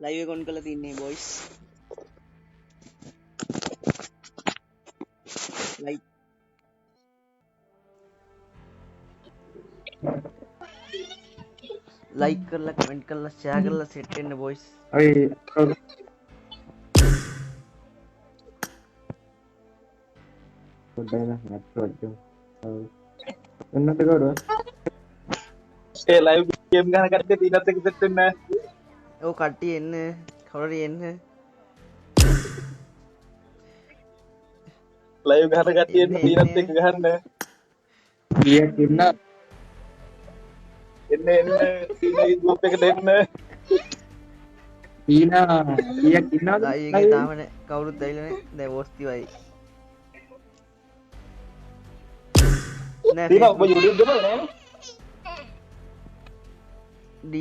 Live එක on කරලා තින්නේ බොයිස්. ලයික් ලයික් කරලා කමෙන්ට් කරලා ෂෙයා කරලා සෙට් වෙන්න බොයිස්. අයි පොඩ්ඩක් නැත්නම් එන්නත් කවුද? ඒ ලයිව් ගේම් ගන්න කට්ටිය තීනත් එක සෙට් වෙන්නේ ඔව් කට්ටිය එන්න කවුරු එන්න. ලයිව් ගන්න කට්ටිය එන්න තීනත් එක ගහන්න කීයක් ඉන්න එන්න තීනගේ ගෲප් එකට එන්න ඊනා කීයක් ඉන්නවද? ලයිව් එකේ තාම නෑ කවුරුත් ඇවිල්ලා නෑ. දැන් වොස්තිවයි. නෑ තීන ඔබ YouTube දාලා නෑ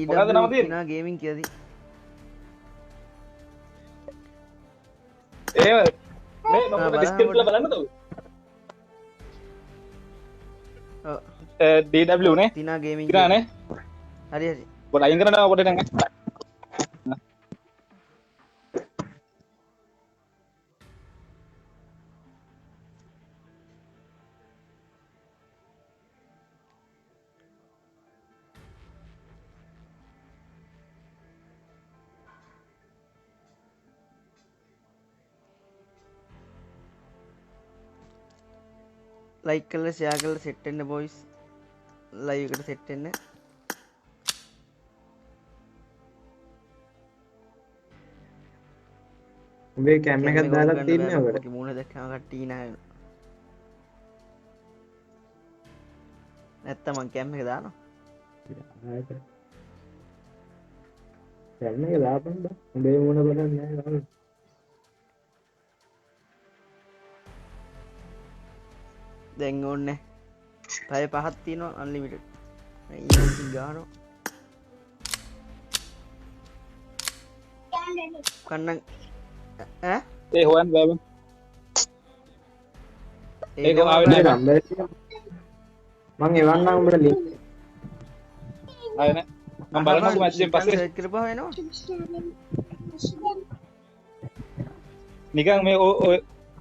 මොකද්ද නම DW තියෙන්නේ? තිනා ගේමින් කියලාදී. ඒ මේ මම බලන්න ඩිස්ක්‍රිප්ෂන් වල බලන්නද ඔව් ඔව් DW නේ තිනා ගේමින් තිනා නේ හරි හරි. පොඩ අයින් කරනවා පොඩ නං ලයික් කරලා ෂෙයා කරලා සෙට් වෙන්න බොයිස්. ලයිව් එකට සෙට් වෙන්න. උඹේ කැම් එකක් දාලා තියන්නේ ඔකට. ඔක මූණ දැක්කම කට්ටිය නෑ. නැත්තම් මං කැම් එක දානවා. ආයෙත් කැම් එක දාපන් බා. උඹේ මොන බලන්නේ නැහැ දාන්න. දැන් ඕනේ. පැය 5ක් තියෙනවා අන්ලිමිටඩ්. මම ඊමේල් ගහනවා. කන්නන් ඈ ඒ හොයන් බෑබන් ඒක ඒක ආවෙ නෑ නම්බර් එක මං එවන්නම් උඹට ලින්ක්. ආයෙ නෑ මම බලන්නකෝ මැච් එකෙන් පස්සේ සර්ච් කරපුවා වෙනවා. නිකන් මේ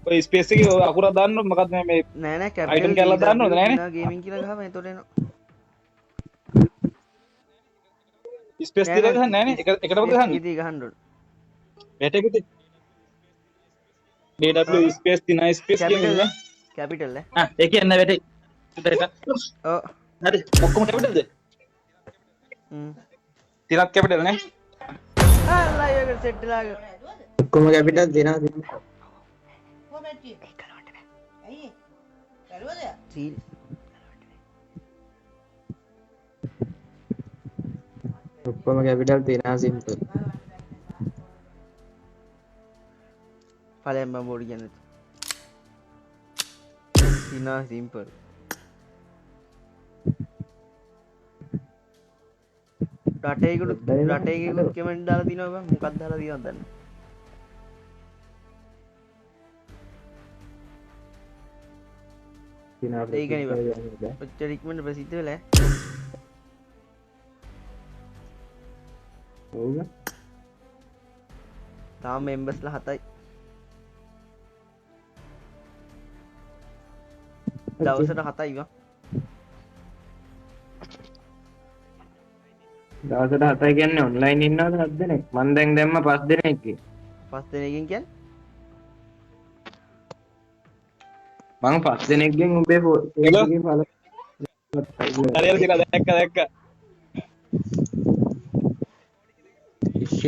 ඔය ස්පේස් එකේ අකුරක් දාන්න මොකක්ද මේ නෑ නෑ item කැල්ලක් දාන්න ඕනද නෑනේ? ගේමින් කියලා ගහම එතකොට එනවා. ස්පේස් තියලා ගහන්නේ නෑනේ එකටම ගහන්නේ ඉතින් ගහන්න ඕන. වැටෙකුද DW ස්පේස් තිනා ස්පේස් කියන්නේ කැපිටල් ඈ. ඒ කියන්නේ වැටේ උඩට ඔව්. හරි ඔක්කොම කැපිටල්ද තිනත් කැපිටල් නේ ආ ලයිව් එකට සෙට් වෙලා ඔක්කොම කැපිටල් දෙනවා දෙනවා. සීල් ඔක්කොම කැපිටල් දෙනවා සිම්පල්. ඵලයන් මම බෝඩ් කියන්නේ. තිනා සිම්පල්. රටේකට රටේකට කමෙන්ට් දාලා තිනවා බං මොකක්ද දාලා තියනවද දන්නේ. ඒකනේ බං. ඔච්චර ඉක්මනට ප්‍රසිද්ධ වෙලා ඔව්. තාම මෙම්බර්ස්ලා 7යි. දවසට 7යි බං. දවසට 7යි කියන්නේ ඔන්ලයින් ඉන්නවද 7 දෙනෙක්? මං දැන් දැම්ම 5 දෙනෙක්. 5 දෙනෙක්ගෙන් කියන්නේ මං 5 දෙනෙක්ගෙන් උඹේ Hello? එකේ ඵල හරියට තියලා දැක්ක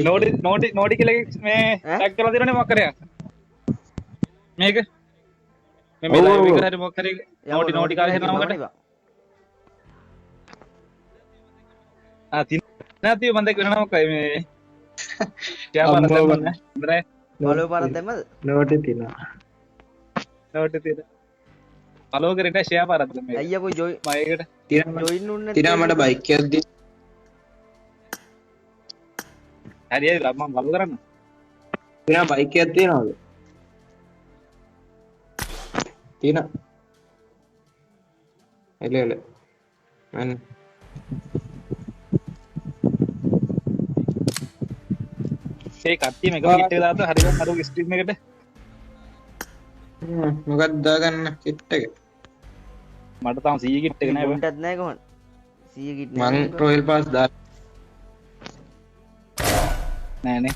නෝඩි කියලා මේ ටැග් කරලා දෙනවනේ මොකක් කරයක් මේක මේ ලයිව් එක හරි මොකක් හරි නෝඩි කාලේ හිටන මොකට තින නැතිව මම දැක්ක වෙන මොකක්ද මේ ක්‍යාමරා දැම්මම නෑ ෆලෝ පාරක් දැම්මද? නෝටි තියනවා. නෝඩි තියලා ෆලෝ කරේට ෂෙයා පාරක් දැම්මේ අයියා පොයි ජොයි මම ඒකට ජොයින් උන්නේ තියනවා මට බයික් එකක් දී. හරියට මම ෆලෝ කරන්න තියනවා බයික් එකක් තියනවද? තියනවා. එල මම ඒ කට්ටිය මේක කිට් එක දාලා හරි ගන්න අර ස්ට්‍රීම් එකට මොකක්ද දාගන්න කිට් එක මට තාම 100 කිට් එක නෑ බං උන්ටත් නෑ කොහොමද 100 කිට් මං රොයල් පාස් දා නෑනේ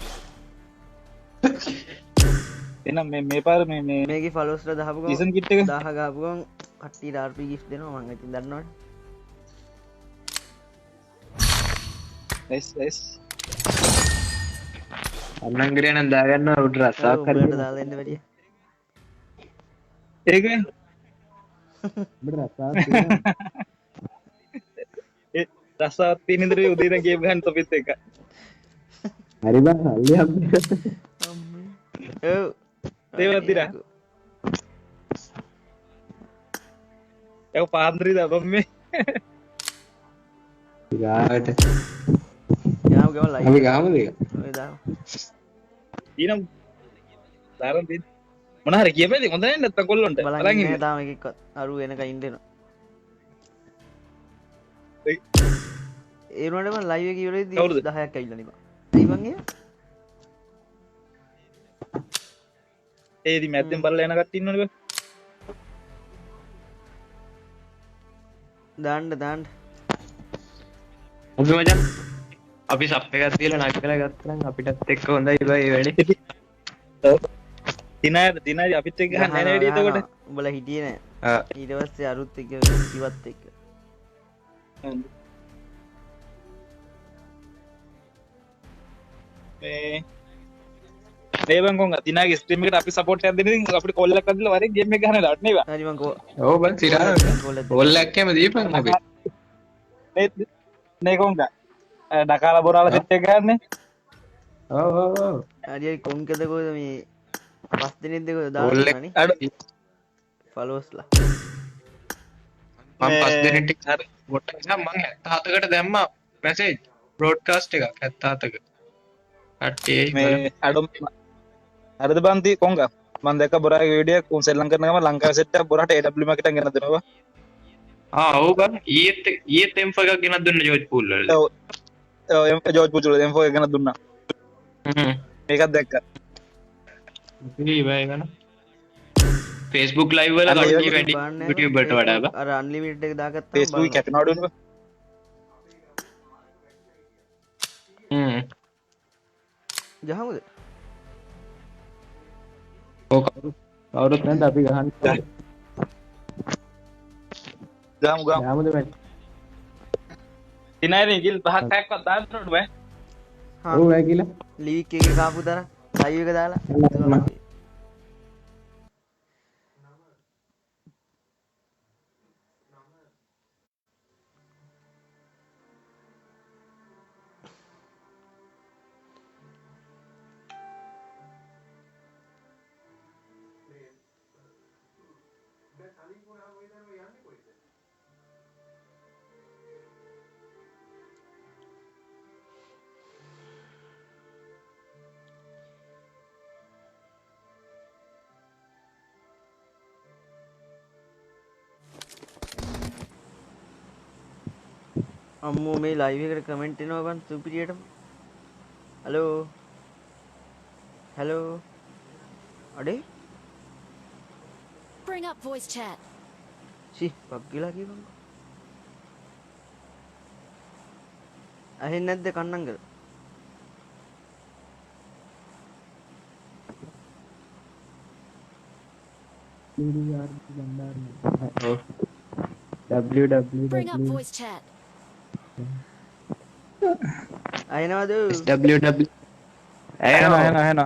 එහෙනම් මේ පාර මේ මේකේ ෆලෝස්ලා දහපු ගමන් සීසන් කිට් එක 1000 ගාපු ගමන් කට්ටියට RP gift දෙනවා මං ඉතින් දන්නවනේ එස් අන්නංගිරිය නම් දාගන්න උඩ රස්සාවක් උඹලට කරලා දාලා දෙන්න වැඩිය ඒක උඹට රස්සාවක් තියෙනවා ඒ රසාවත් තියෙන ඉදිරියේ උදේ ඉඳන් ගේම් ගන්න තොපිත් එක හරි බං හල්ලි හම්බ ඔව් දේවල් දිනා ඒක පාන්දරි දාපම් මේ ගාවට යාම ගම ලයිව් අපි ගාමුද ඒක ඔය දාමු ඊනම් දාරම් තියෙන මොන හරි කියපේද හොඳ නැහැ නැත්තම් කොල්ලොන්ට බලන්න බලන් නෑ ඉන්න තාම එකෙක්වත් අරු වෙනකන් ඉන්නවා ඒ වුණාට මම ලයිව් එකේ ඉවරෙද්දී කවුරුද? 10ක් ඇවිල්ලා නේ බං ඇයි බං ඒ ඒ ඉතින් මැද්දෙන් බලලා යන කට්ටිය ඉන්නවනේ බං දාන්න ඔබ මචං අපි සප් එකක් තියලා නගලා ගත්තා නම් අපිටත් එක්ක හොඳයි බයි මේ වැඩේ ඔව් දිනාරි අපිත් එක්ක ගහන්න නැහැ නේද එතකොට උඹලා හිටියේ නෑ ආ ඊට පස්සේ අරුත් එක්ක ඉවත් එක්ක මේ බං කොංග දිනාගේ ස්ට්‍රීම් එකට අපි සපෝට් එකක් දෙන්න ඉතින් අපිට කෝල් එකක් අදලා වරේ ගේම් එක ගහන්න ලාට නේ බං හරි මං කෝ ඔව් බං සිරා බෝල් එකක් එම දීපන් අපි නේ කොංග ඩකාලා බොරාලා සෙට් එක ගන්නනේ ඔව් හරි කොන්කද කොහෙද මේ පස් දිනෙත් දෙක බෝල් එක දාන්නේ අඩ ෆලෝස්ලා මම පස් දිනෙට හරි බොට් එක මම 77කට දැම්මා මැසේජ් බ්‍රෝඩ්කාස්ට් එකක් 77ක කට්ටිය මේ අඩම් හරිද බන්ති කොංග මම දැක්ක බොරාගේ වීඩියෝ එක උන් සෙල්ලම් කරන ගම ලංකාවේ සෙට් එක බොරාට AW මාකටෙන් ගෙනත් දෙනවා ඔව් බං ඊයේත් M4 එකක් ගෙනත් දුන්න ජෝර්ජ් පූල් වල ඔව් ජෝර්ජ් පුචුල M4 එක ගෙනත් දුන්නා මේකත් දැක්කා ඉතින් බයි ගන්න Facebook live වල කට්ටිය වැඩි YouTube වලට වඩා බං අර අන්ලිමිටඩ් එක දාගත්තා Facebook කැපිනවඩු වෙනවා ගහමුද ඔව් කවුරුත් නැද්ද අපි ගහන්න ගාමු යාමුද මචං දිනාරි ගිල් පහක් හයක්වත් දාන්න ඕනේ බෑ හා ඔව් වැයි කියලා ලීක් එක කාපු තරම් ලයිව් එක දාලා අම්මෝ මේ ලයිව් එකට කමෙන්ට් එනවා බං සුපිරියටම හලෝ අඩේ Bring up voice chat. සි පග්ගිලා කියපන් අහෙන්නේ නැද්ද කන්නංගල Bring up voice chat. අයනවද SWW එහෙනම්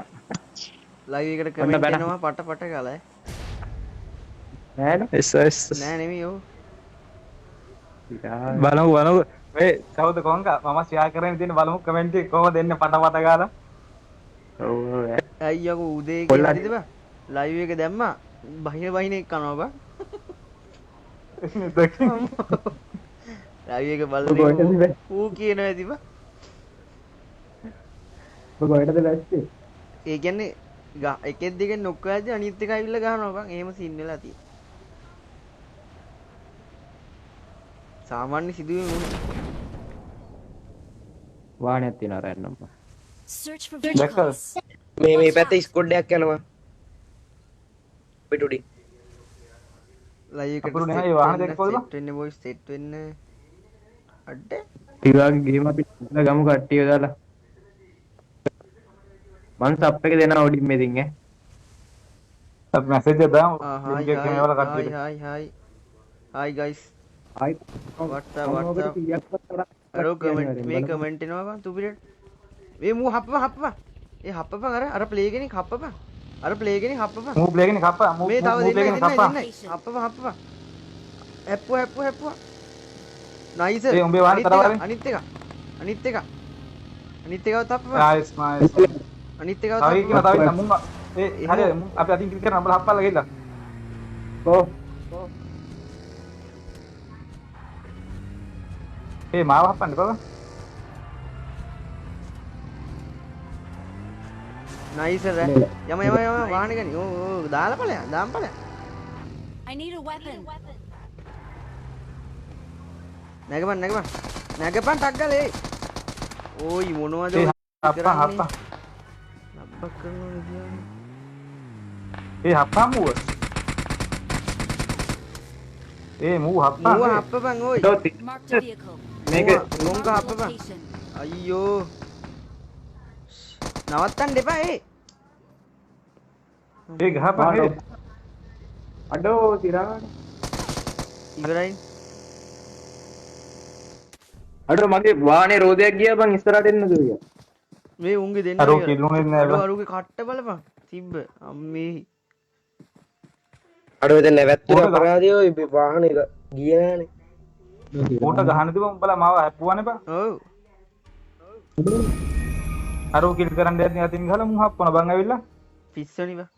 ලයිව් එකට ඔන්න කමෙන්ට් බැන. එනවා පට කාලා නෑනේ එස් නෑ නෙමෙයි ඔව් බලමු මේ කවුද කොංග මම ෂෙයා කරගෙන තියෙන බලමු කමෙන්ට් එක කොහොමද දෙන්නේ පට ගාලා ඔව් අයියකෝ උදේ කොල්ලා- හරිද බං ලයිව් එක දැම්මා බහින එක කනවා බං ලයිව් එක බලන්නේ ඌ කියනවා ඇති බං ඔබ කොහෙටද දැස්සේ ඒ කියන්නේ එකෙක් දෙකෙන් නොක්ක ඇද්දි අනිත් එක ඇවිල්ලා ගහනවා බං එහෙම සීන් වෙලා තියෙනවා සාමාන්‍ය සිදුවීම නෙමෙයි. වාහනයක් තියනවා රැන්නම් Search for දැක්කද? vehicles. මේ පැත්තේ ස්කොඩ් එකක් යනවා පිටුඩි ලයිව් එකට අපුරු නේ වාහන දෙක කොහෙද? සෙට් වෙන්න බොයිස් සෙට් වෙන්න අඩ ඊවාගේ ගේම අපි ගමු කට්ටිය දාලා මං සප් එක දෙනවා ඔඩින් මෙදින් ඈ අපි මැසේජ් එක දාමු. හායි ලින්ක් එක මේ වල හායි කට්ටියට. හායි හායි ගයිස් ආයි WhatsApp අර කමෙන්ට් මේ කමෙන්ට් එනවා බං තුපිරට මේ මූ හප්පපන් ඒ හප්පපන් අර ප්ලේ කෙනෙක් හප්පපන් අර ප්ලේ කෙනෙක් හප්පපන් මූව් ප්ලේ එකනේ කප්පා. මූව් මේ තව ප්ලේ දෙන්න එකනේ කප්පා. හප්පපන් හැප්පුවා නයිස් ඒ උඹේ වාහනේ තරවරේ. අනිත් එකව තප්පපන් නයිස් නයිස්. අනිත් එකව තව ඉක්ම තව ඉක්ම මුංග ඒ එහෙම. හරිය අපි අතින් ක්ලික් කරන අපල හප්පල්ලා ගිහලා. ඕ ඒ මාව හප්පන්න බබා. නයිස් රෑ යම වාහනේ ගනි ඕ දාලා ඵලයන් දාම් ඵලයන් I need a weapon. නැගපන් ටක් ගාලා ඒ ඕයි මොනවද ඒ ඔය හප්පා කරන්නේ? හප්පා. ලබ්බක් කරනවා කියන්නේ ඒ හප්පා මූව. ඒ මූව හප්පා. මූව හප්පපන් ඕයි Marked a vehicle. මේක මොංග Marked a හප්පපන් location. අයියෝ නවත්තන්න එපා ඒ ඒ ගහපන් ඒ. අඩෝ තිරාන ඉවරයි අඩෝ මගේ වාහනේ රෝදයක් ගියා බං ඉස්සරහට එන්නද කියලා මේ උන්ගේ දෙන්න අර කිල්ලුනේ නෑ බං. අරුගේ කට්ට බලපන් තිබ්බ අම්මේ අඩුව දැන් නැවැත්තුන අපරාධියෝ වාහනේ ගියේ නෑනේ මෝට ගහන්න තිබුණා උඹලා මාව හැප්පුවානේ බං. ඔව් අර කිල් කරන්න යද්දී අතින් ගහලා මූ හප්පන බං ඇවිල්ලා. පිස්සනි බා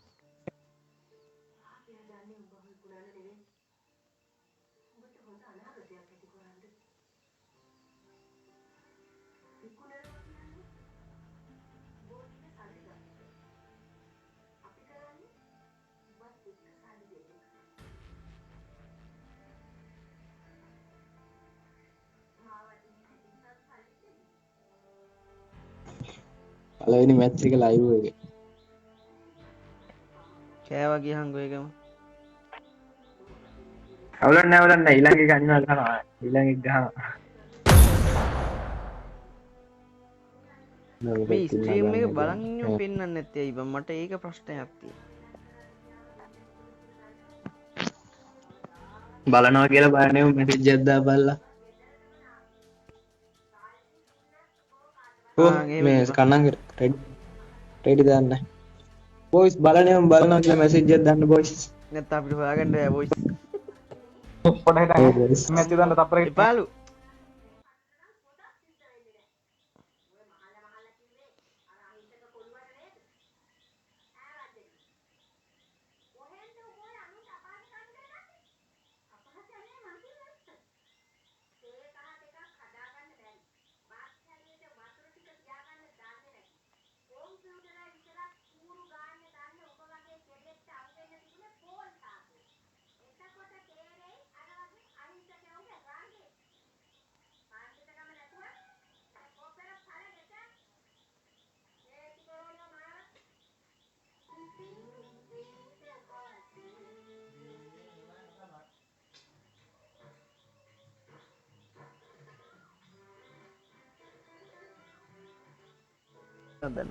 පළවෙනි මැච් එක ලයිව් එකේ කෑවා ගියහංගෝ ඒකම අවුලක් නෑ ඊළඟ එක අනිවා ගන්නවා ඊළඟ එක ගහනවා මේ ස්ට්‍රීම් එක බලන් ඉන්නව පෙන්වන්නේ නැත්තේ ඇයි බං මට ඒක ප්‍රශ්නයක් තියෙනවා බලනවා කියලා බලන්නේ මෙසේජ් එකක් දාපල්ලා මේ කන්නන් රෙඩි දාන්න බොයිස් බලනවා කියලා මෙසේජ් එකක් දාන්න බොයිස් නැත්නම් අපිට හොයාගන්න බෑ බොයිස් පොඩ හිටන් මැච් දාන්න තප්පරකට. එපාලු හදන්න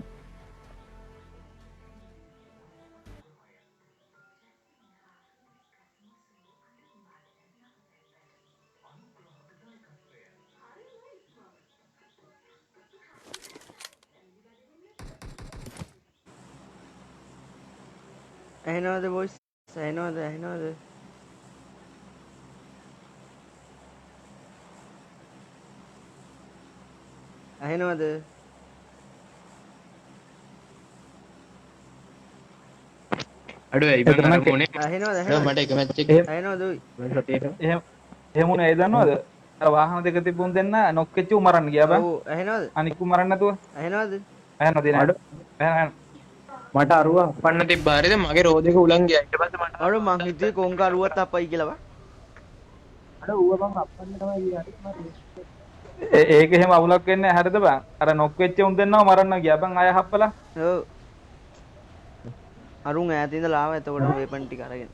ඇහෙනවද බොයිස් ඇහෙනවද ඇහෙනවද අඩෝ ඉබන් අර මොනේ ඇහෙනවද මට එක මැච් එක ඇහෙනවද ඔයි එහෙම උනේ ඇයි දන්නවද? අර වාහන දෙක තිබුණ දෙන්න නොක්කෙච්චු මරන්න ගියා බං. ඔව් ඇහෙනවද අනික්කු මරන්න නැතුව. ඇහෙනවද ඇහනවද නේද? ඇහන. මට අරුවා පන්න තිබ්බා හරිද මගේ රෝදේක උලන් ගියා ඊට පස්සේ මට අර මං හිතුවේ කොංගා අරුවත් අපයි කියලා බා අර ඌව බං අපන්න තමයි ගියා ඒක එහෙම අවුලක් වෙන්නේ නැහැ හරිද බං? අර නොක් වෙච්ච උන් දෙන්නව මරන්න ගියා බං අය හප්පලා. ඔව් අරුන් ඈත ඉඳලා ආවා එතකොටම වෙපන් ටික අරගෙන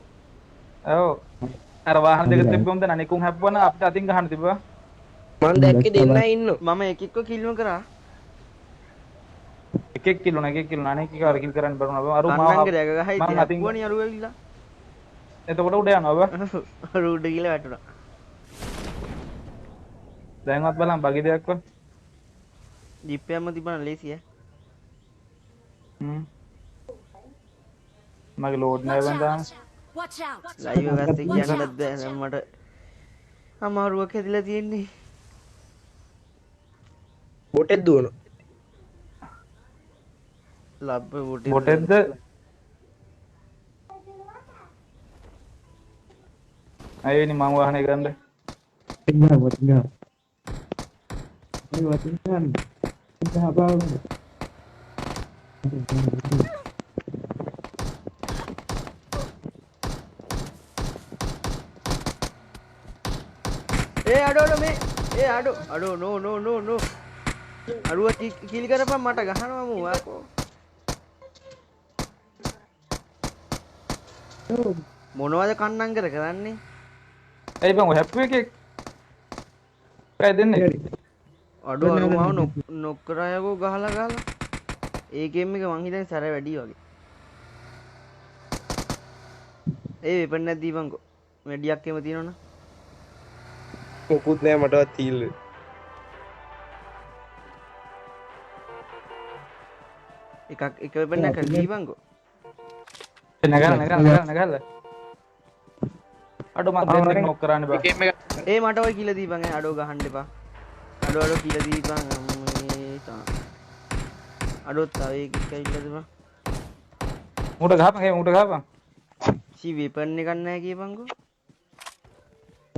ඔව්. අර වාහන දෙක තිබ්බ උන් දෙන්න නිකුන් හැප්පුවා අපිට අතින් ගහන්න තිබ්බා. මං දැක්කේ දෙන්නයි ඉන්නවා. මම එකෙක්ව කිල්ම කරා එකෙක් කිල්ලුන අනෙක් එක අර කිල් කරන්න බරුණා බං. අරු කන්නංග රැක ගහයි මං අතින් තියක්වනේ අරුව ඇවිල්ලා එතකොට උඩ යනවා බං. අරු උඩ ගිහලා වැටුණා දැන්වත් බලන්න බගි දෙයක්ව. ජිප් එකක්ම තිබුණා ලේසි ඈ මගේ ලෝඩ් නෑ Watch බං දාන්න. out! Watch out! ලයිව් එකත් එක්ක කියන්නත් බෑ දැන් මට අමාරුවක් හැදිලා තියෙන්නේ බොටෙක් දුවනවා. ලබ්බ බොටෙක්ද? අයවෙනි මං වාහනේ ගන්න. අඩෝ මේ අඩෝ නෝ අරුව කිල් කරපන් මට ගහනවා මූ ආකෝ මොනවද කන්නං කරන්නේ ඇයි බං ඔය හැප්පු එකේ කයි දෙන්නේ? අඩෝ අරුමාව නොක්කරයකෝ ගහලා ඒ ගේම් එක මං හිතන්නේ සැර වැඩි වගේ ඒ වෙපන් නැද්ද දීපන්කෝ වැඩියක් එහෙම තියෙනවනේ මොකුත් නෑ මටවත් තීල්ල. එක වෙපන් නැක දීපන්කෝ නගල අඩෝ මං දෙන්නෙක් නොක් කරන්න බෑ. ගේම් එක ඒ මට ඔය කියලා දීපන් අඩෝ ගහන්න එපා අඩෝ කියලා දීපන් අම්මේ තා අඩෝ තව එකක් කියලා දීපන් උඩ ගහපන් උඩ ගහපන්. සී වෙපන් එකක් නැහැ කියපන්කෝ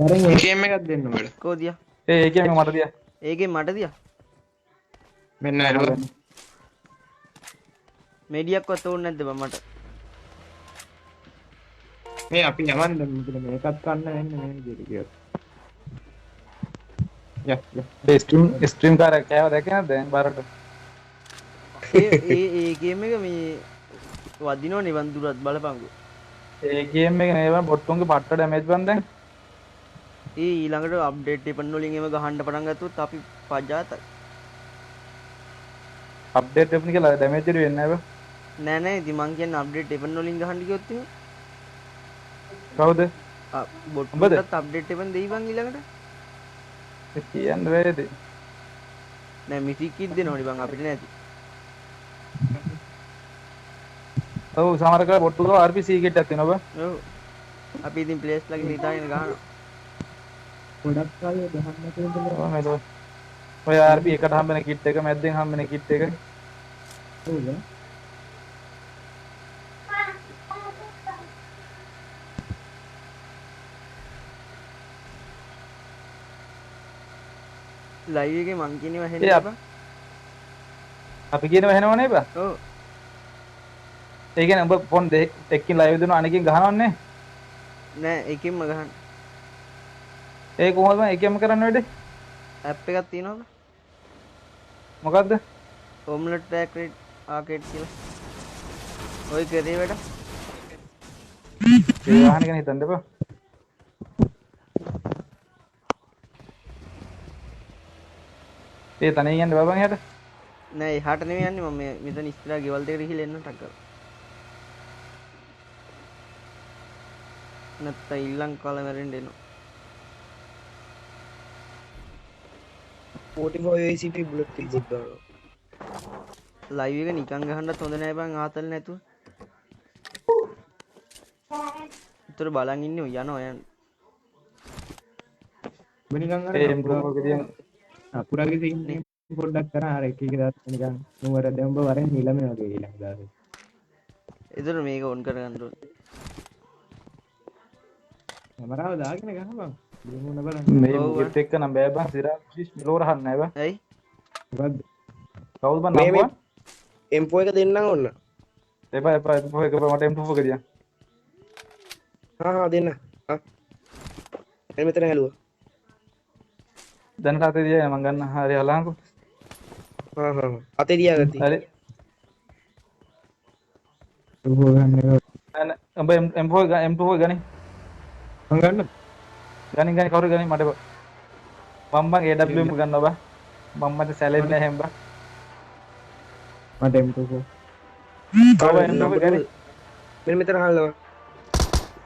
ගේම් එකක් දෙන්න මට. කෝ දියා ඒකේ මට දියා. ඒකෙන් මට දියා මෙන්න අරුව. මෙඩියක්වත් ඕනේ නැද්ද බං මට මේ අපි යවන්න මෙතන මේකත් ගන්න වෙන්නේ මේ විදිහට කියොත්. ඒ ස්ට්‍රීම් කාර්යය කෑව දැකේ නැද්ද බාරට? ඒ ගේම් එක මේ වදිනව නිවන් දුරත් බලපංකෝ ඒ ගේම් එක නේද බොට්ටුන්ගේ පට්ට ඩැමේජ් බන් දැන්. ඒ ඊළඟට අප්ඩේට් ටිපන් වලින් එම ගහන්න පටන් ගත්තොත් අපි පජාතයි අප්ඩේට් එකක් කියලා ඩැමේජ් එක වෙන්නේ නැහැ බං. නෑ ඉතින් මං කියන්නේ අප්ඩේට් ටිපන් වලින් ගහන්න කිව්වොත් එහෙම කවුද? බොට්ටුන්ටත් අප්ඩේට් ටිපන් දෙයි බං ඊළඟට ඒ කියන්න බැරිද? නෑ මිසික් කිඩ් දෙනවනේ බං අපිට නැති ඔව් සමහර කල බොට්ටු ගාව RP සීකට් එකක් තියෙනවා බං. ඔව් අපි ඉතින් ප්ලේස් ලගින් හිතාගෙන ගහනවා ගොඩක් කාලේ ගහන්න තියෙනවා. ඔය RP එකට හම්බෙන කිට් එක මැද්දෙන් හම්බෙන කිට් එක. ඔව්ද? ලයිව් එකේ මං කියනවා හෙන්න බං අපි කියනවා එහෙනව නේ බං. ඔව් ඒ කියන්නේ ඔබ ෆෝන් දෙකකින් ලයිව් දෙනවා අනකින් ගහනවන්නේ නෑ එකෙන්ම ගහන්න ඒ කොහොමද මම එකෙන්ම කරන්න වෙන්නේ ඇප් එකක් තියෙනවද මොකද්ද ඔම්ලට් ට්‍රැක් රේට් ආකේඩ් කියලා ඔය කරේ වැඩ ඒ වාහන ගැන හිතන්න එපා ඒ තනියෙන් යන්න බබන් එහාට නෑ එහාට නෙමෙයි යන්නේ මම මෙතන ඉස්සරහ ගෙවල් දෙකට ගිහලා එන්න ටක් කරලා නැත්නම් ඊළඟ කාලේ මැරෙන්න එනවා 44 ACP බුලට් තිබ්බත් දානවා. ලයිව් එක නිකන් ගහන්නත් හොඳ නෑ බං ආතල් නැතුව. උතර බලන් ඉන්නේ යනවා යන්න. නිකන් අර අපුරාගේ ඉන්නේ පොඩ්ඩක් කරා අර එක එක දාස් නිකන් නුවර දෙම්බ වරෙන් නිලම වගේ ඊළඟ දාසේ. ඒතර මේක ඔන් කරගන්න ඕනේ. කැමරාව දාගෙන ගහපන්. දෙමුණ බලන්න. මේ මුගෙත් එක්ක නම් බෑ බං සිරා ලෝර හන්න නෑ බං ඇයි? මොකද්ද? කවුද බං මේ නම්බුවා M4 එක දෙන්නම් ඔන්න. එපා එපා M4 එක මට M2 එක දියන් දෙන්න. මෙතන හැලුවා. දැන් කාතේ දියා මං ගන්න හරි හලහංකෝ हाँ हाँ अते दिया करती හරි ඌ ගන්න අන උඹ M4 M2 ගනි මං ගන්න ගනි කවුරු ගනි මට මම AWM ගන්නවා බා මම මට සැලෙන්නේ නැහැ බා මට M24 ඔබ M2 ගනි मेरे मित्र हाल लगा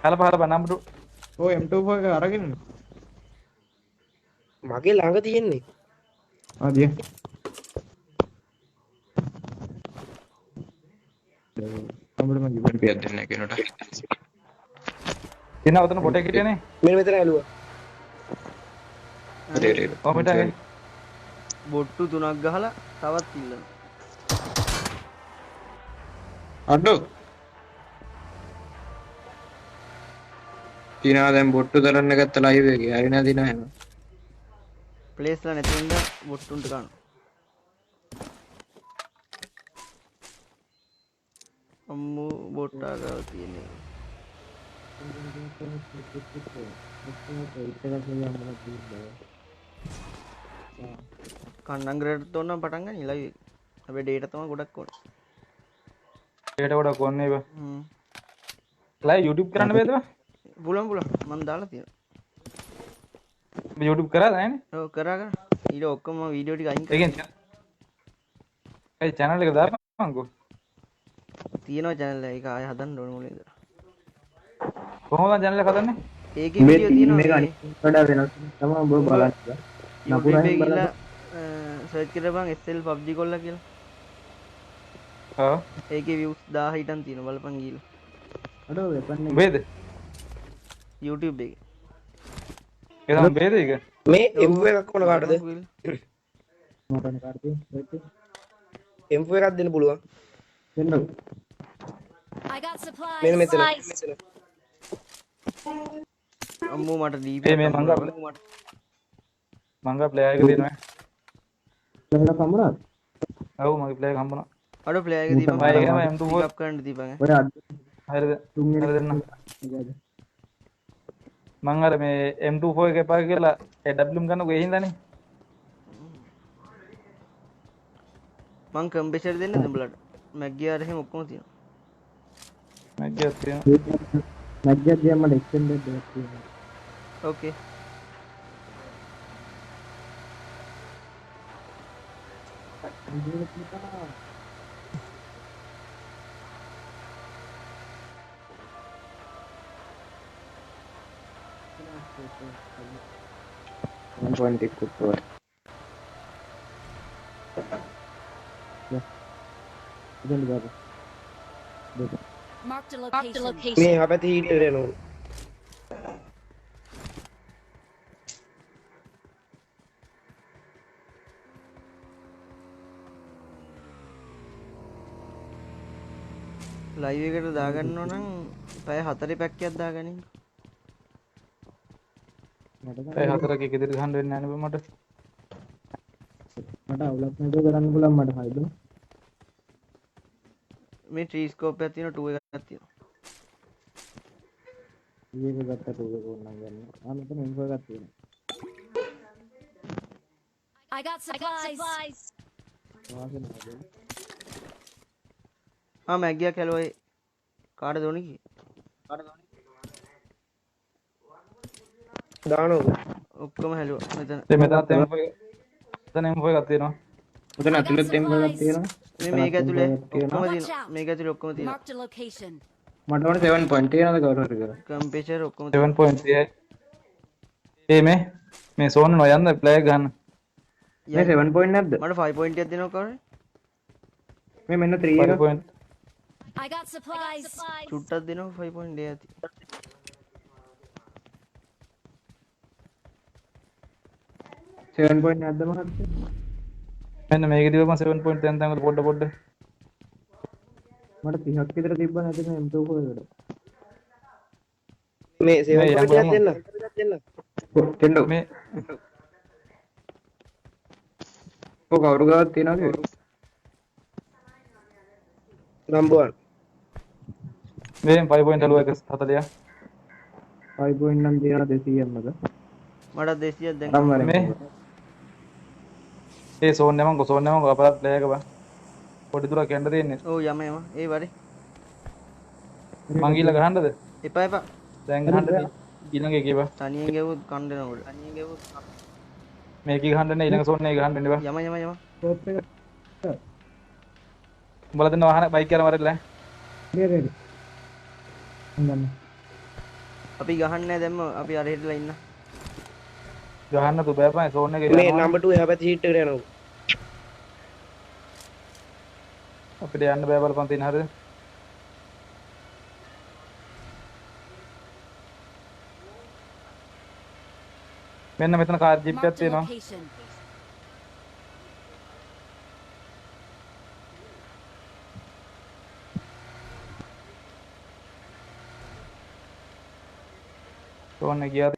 හලප නම්බරු ඔය M24 එක අරගෙන මගේ ළඟ තියෙන්නේ ආදිය අපිට මම ඉවර පියක් දෙන්න කෙනට එන උතන පොටේ හිටියනේ मेरे मित्र ඇලුවා ඔබට බොට්ටු 3ක් ගහලා තවත් ඉල්ලන අඩෝ තිනා දැන් බොට්ටු තරන්න ගත්ත ලයිව් එකේ හරි නෑ දිනා එහෙම ප්ලේස්ලා නැති හින්දා බොට්ටුන්ට ගන්න අම්මෝ බොට්ටා ගාව තියෙන්නේ කන්නන් ග්‍රේඩ් තෝරනම් පටන් ගන්න ලයිව් එක හැබැයි ඩේටා තමයි ගොඩක් ඕන ඒට ගොඩක් ඕනේ බා හ්ම් ලයිව් YouTube කරන්න බෑද බා පුළුවන් මම දාලා තියෙනවා YouTube කරාද නැන්නේ ඔව් කරා ඊට ඔක්කොම වීඩියෝ ටික අයින් කරා ඒකෙන් ඒ channel එක දාපන්කෝ තියෙනවා channel එක ආයෙ හදන්න ඕන මොලේ ඉඳලා කොහොමද channel එක හදන්නේ ඒකේ වීඩියෝ තියෙනවා මේක වඩා වෙනස් තමයි ඔබ බලන්න YouTube එකේ ගිහලා සර්ච් කරපන් SL PUBG කොල්ලා කියලා ඔව් ඒකේ views 1000 හිටන් තියෙනවා බලපන් ගිහලා අඩෝ වෙපන් එක බේද YouTube එකේ ඒ තමයි බේද ඒක මේ M4 එකක් කොන කාටද මටන කාර්තිය M4 එකක් දෙන්න පුළුවන් දෙන්න I got supplies. මෙන්න මෙතන අම්මෝ මට DP ඒ මේ මංගා ප්ලේයර් එක දෙනවා ලෙවල කම්මනක් ඔව් මගේ ප්ලේයර් හම්බුණා අඩෝ ප්ලේයර් එක දීපන් මම ඒකම M24 pick up කරන්න දීපන් ඔය අද හරිද තුන්වෙනි හරි දෙන්න මං අර මේ M24 එක එපා කියලා AWM ගන්නකො ඒ හින්දානේ මං කම්පෙෂර් දෙන්නද උඹලට මැග්ගිය අර එහෙම ඔක්කොම තියෙනවා මැග්ගියක් තියෙනවා මැග්ගියක් දිහා මට එක්ස්ටෙන්ඩඩ් එකක් තියෙනවා ඕකේ ඉතින් ගාව Marked a location. මේ අපැති හිටියට එනවා ලයිව් එකට දාගන්න ඕන නම් පැය 4 පැක් එකක් දාගනින් ඒ හතරක එක ඉදිරියට ගහන්න වෙන්නේ නැහැ නේ මට මට අවුලක් නැතුව කරන්න පුළුවන් මට හයිද මේ ට්‍රී ස්කෝප් එකක් තියෙනවා 2 එකක් තියෙනවා ඊයක ගත්තට ඒක ඕනනම් ගන්න මෙතන ඉන්ෆෝ එකක් තියෙනවා I got supplies. වාසන හදේ මැග්ගියක් හැලුවා කාටද ඕනේ කි දානෝ ඔක්කොම හැලුවා මෙතන ඒ මෙතනත් M4 එකක් තියෙනවා මෙතන ඇතුළේ තෙම් එකක් තියෙනවා මේක ඇතුලේ ඔක්කොම Watch තියෙනවා out. මේක ඇතුලේ ඔක්කොම තියෙනවා Marked a location. මට ඕනේ 7 point තියනද කවුරු හරි කරා කම්පෙෂර් ඔක්කොම තියෙනවා 7.3යි ඒ මේ සෝන නොයන්න ප්ලේයර් ගන්න මේ 7 point නැද්ද මට 5 point එකක් දෙනවා කවුරු මේ මෙන්න 3 එක 5 point I got supplies. චුට්ටක් දෙනවා 5 point දෙයක් ඇති 7 point නැද්ද මහත්තයා මෙන්න මේක දීපම 7.10 තැන් වල පොඩ මට 30ක් විතර තිබ්බ නැති මේ M24 එකට මේ 7 මේ එකක් යම් දෙන්න දෙන්න මේ ඔය කවුරු ගාවක් තියනවද නම්බර් 1 මේ 5.01 5 point නම් තියන 200ක් මද මට 200ක් දැන් අරන් වරෙන් මේ ඒ සෝන් යමංකෝ අපරාධ ප්ලේ එක බං පොඩි දුරක් යන්න තියෙන්නේ ඔව් යම ඒ වරේ මං ගිහලා ගහන්නද එපා එපා දැන් ගහන්න ඊළඟ එකේ බං තනියෙන් ගෙවුවොත් කණ්ඩනකොට මේකේ ගහන්නනේ ඊළඟ සෝන් එකේ ගහන්න බං යම ස්කෝප් එක උඹලා දෙන්න වාහන බයික් කරලා වරෙල්ලා රෙඩි හංගන්න අපි ගහන්නේ දැම්ම අපි අර හෙටලා ඉන්න ගහන්න තු බෑපන් සෝන් එකේ මේ යනවා නම්බර් 2 එහා පැත්තේ හීට් එකට යනවා. අපිට යන්න බෑ බලපන් තියෙන හරියද මෙන්න මෙතන කාර් ජිප් එකක් Marked a තියෙනවා location. සෝන් එක ගියාද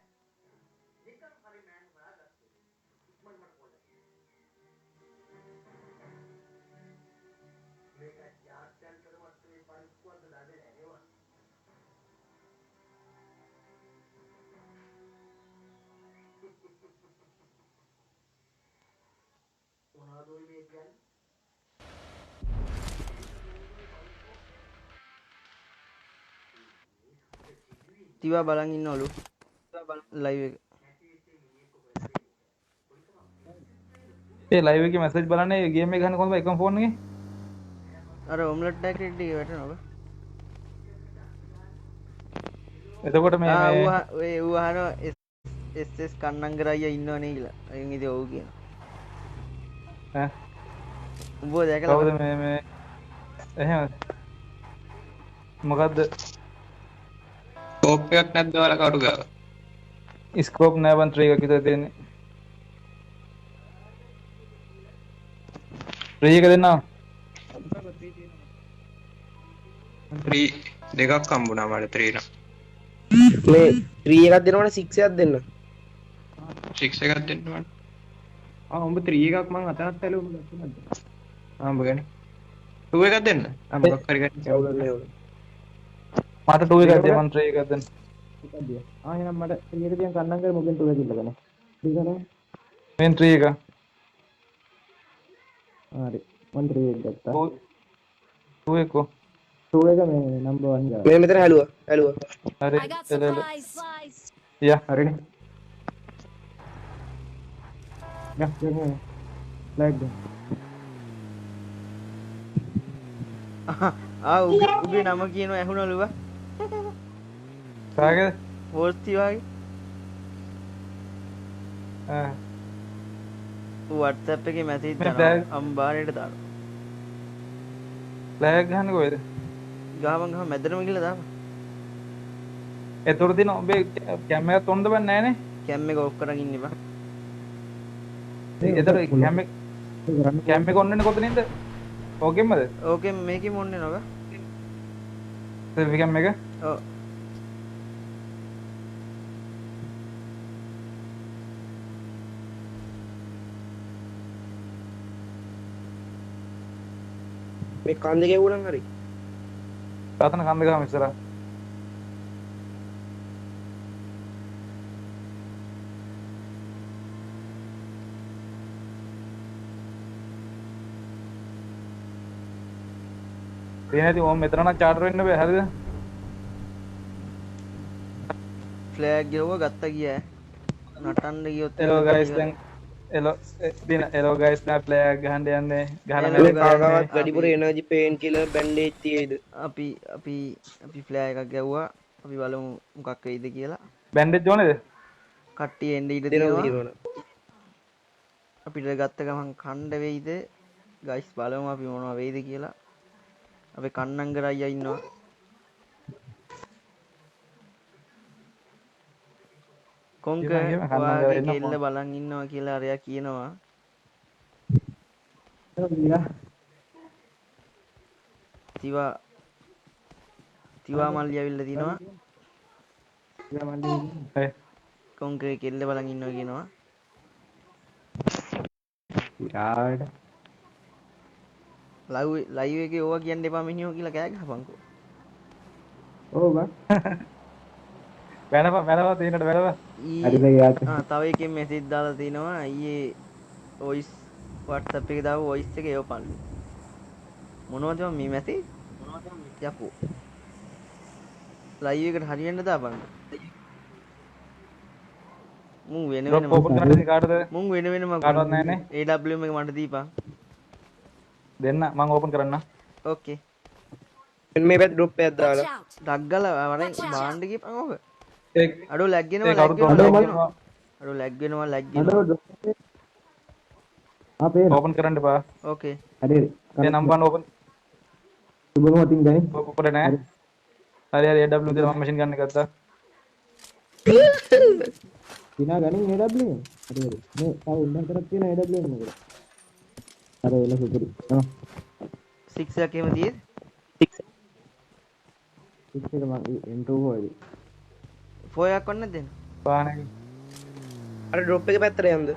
තිවා බලන් ඉන්නවලු ලයිව් එක ඒ ලයිව් එකේ මැසේජ් බලන්නේ ගේම් එක ගන්න කොහොමද එකම ෆෝන් එකේ අර ඔම්ලට් ටැක්ටික් එක වැටෙනවා එතකොට මේ ඌ අහනවා SS කන්නංගර අයියා ඉන්නවනේ කියලා. අයින් ඉතින් ඔව් කියන. ඈ උඹව දැකලා කවුද මේ එහෙම මොකද්ද ස්කෝප් එකක් නැද්ද ඔයාලා කවුරු ගාව? ස්කෝප් නෑ බන් 3 එකක් විතර තියෙන්නේ 3 එක දෙන්නා 3 දෙකක් හම්බුණා මට 3 නම්. මේ 3 එකක් දෙනවනේ 6 එකක් දෙන්න. 6 එකක් දෙන්න මට. උඹ 3 එකක් මං අතනත් ඇලුව උඹ ගත්තේ නැද්ද? උඹ ගන්න. 2 එකක් දෙන්න. මොකක් හරි ගන්න. කවුරුන්නේ ඔය. මට 2 එකක් දෙන්න මන් 3 එකක් දෙන්න එකක් දියා. එහෙනම් මට 3 එක තියන් කන්නම් කර මොකෙන් 2 එක ඉල්ලගන්න. ඊගොල්ලෝ මෙන් 3 එක හරි. මන් 3 එක ගත්තා. 2 එක 2 එක මේ නම්බර් 1 ගාව. මේ මෙතන හැලුවා. හරි I got එල supplies. යා හරිනේ. යා දෙන්න. ලයික් දෙන්න. උගේ නම කියනවා ඇහුණලුව කාගේද පෝස්ටි වගේ ආ ඌ WhatsApp එකේ මැසේජ් මේ දානවා අම්බාරේට දානවා ෆ්ලෑග් ගහන්නේ කොහෙද ගහම මැදටම ගිහලා දාපන් එතකොට දින ඔබේ කැමරා තොන්න බෑ නෑනේ කැම් එක ඔෆ් කරන් ඉන්න බා එතකොට කැම් එක ඔන්නේ කොතනින්ද ඕකෙම්මද ඕකේ මේකේ මොන්නේ නෝක සෙල්ෆි කැම් එක ඔව් මේ කන්ද ගෙවුණන් හරි. රතන කන්ද ගහම ඉස්සරහ තියෙනදී ඕම් මෙතන නම් චාටර් වෙන්න බෑ හරිද ෆ්ලෑග් ගෙවුවා ගත්තා ගියා නටන්න ගියොත් එලෝ ගයිස් දැන් එලෝ ගයිස් නෑ ප්ලේයර් ගහන්න යන්නේ ගහලා Hello, මේ guys. කාගාවත් වැඩිපුර එනර්ජි පේන් කිලර් බැන්ඩේජ් තියෙයිද? අපි ෆ්ලෑග් එකක් ගැව්වා අපි බලමු මොකක් වෙයිද කියලා බැන්ඩේජ් ඕනේද කට්ටිය එන්න ඉඩ දෙනවා තියෙනවා කියනවා. අපිට ගත්ත ගමන් කණ්ඩ වෙයිද ගයිස් බලමු අපි මොනවා වෙයිද කියලා අපේ කන්නංගර අයියා ඉන්නවා කොංක එහෙම කන්නංගර ඔයාගේ එන්න කෙල්ල ඕන. බලන් ඉන්නවා කියලා අරයා කියනවා තිවා මල්ලි ඇවිල්ලා තිනවා හේ කොංකේ කෙල්ල බලන් ඉන්නවා කියනවා යාඩ ලයිව් එකේ ඕවා කියන්න එපා මිනිහෝ කියලා කෑ ගහපන්කෝ ඕ බා වෙනව තියෙනට වෙනව ඊ හරිද යාත් තව එකෙන් මෙසේජ් දාලා තිනවා අයියේ වොයිස් WhatsApp එකේ දාව voice එක එවපන්ලු. මොනවද මේ මැසේජ්? යකෝ. live එකට හරියන්න දාපන්. මුන් වෙන drop වෙනම open කරන්න කාටද මුන් වෙන වෙනම කාටවත් නැහැනේ AWM එක මට දීපන්. දෙන්න මම open කරන්න ඕකේ. මේ පැත්ත ඩ්‍රොප් එකක් Watch දාලා. out! ඩග්ගල වරෙන් Watch out. බාන්න ගියපන් ඕක. ඒ අඩෝ ලැග් ඒ වෙනවා කවුරුත් ලැග් open වෙනවා. කරන්න අඩෝ ලැග් වෙනවා ලැග් අඩෝ වෙනවා. අපේ open කරන්න එපා ඕකේ. හරි ඒ නම්බර් open සුබම වතින් ගනි ඔප්පුට නෑ හරි හරි AW ද මම මැෂින් ගන්න ගත්තා දිනා ගනින් AW හරි හරි මේ තව උන්දන් කරක් තියෙන AW නේද අර එල සුපරි 6 එකක් එහෙම තියෙද? 6 එක මම M2 හොයදි 4 එකක් වන්න දෙන්න. පානේ අර ඩ්‍රොප් එක පැත්තට යන්න.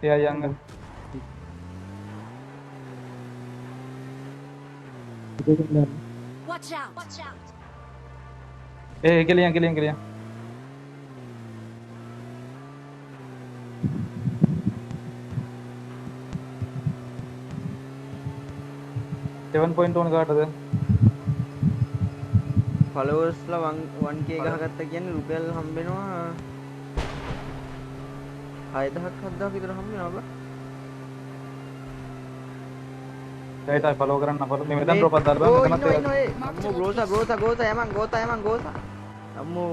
එයා යන්න Watch out! Watch out! ඒ කෙලියන් 7.1 කාටද followers ලා 1k ගහගත්තා කියන්නේ රුපියල් හම්බ වෙනවා 6000ක් 7000ක් විතර හම්බ වෙනවා බා. ඒයි ෆලෝ කරන්න අපල මේ මෙතන drop එකක් දාලා බලන්න මෙතනත් අම්මෝ ගෝසා යමන් ගෝසා අම්මෝ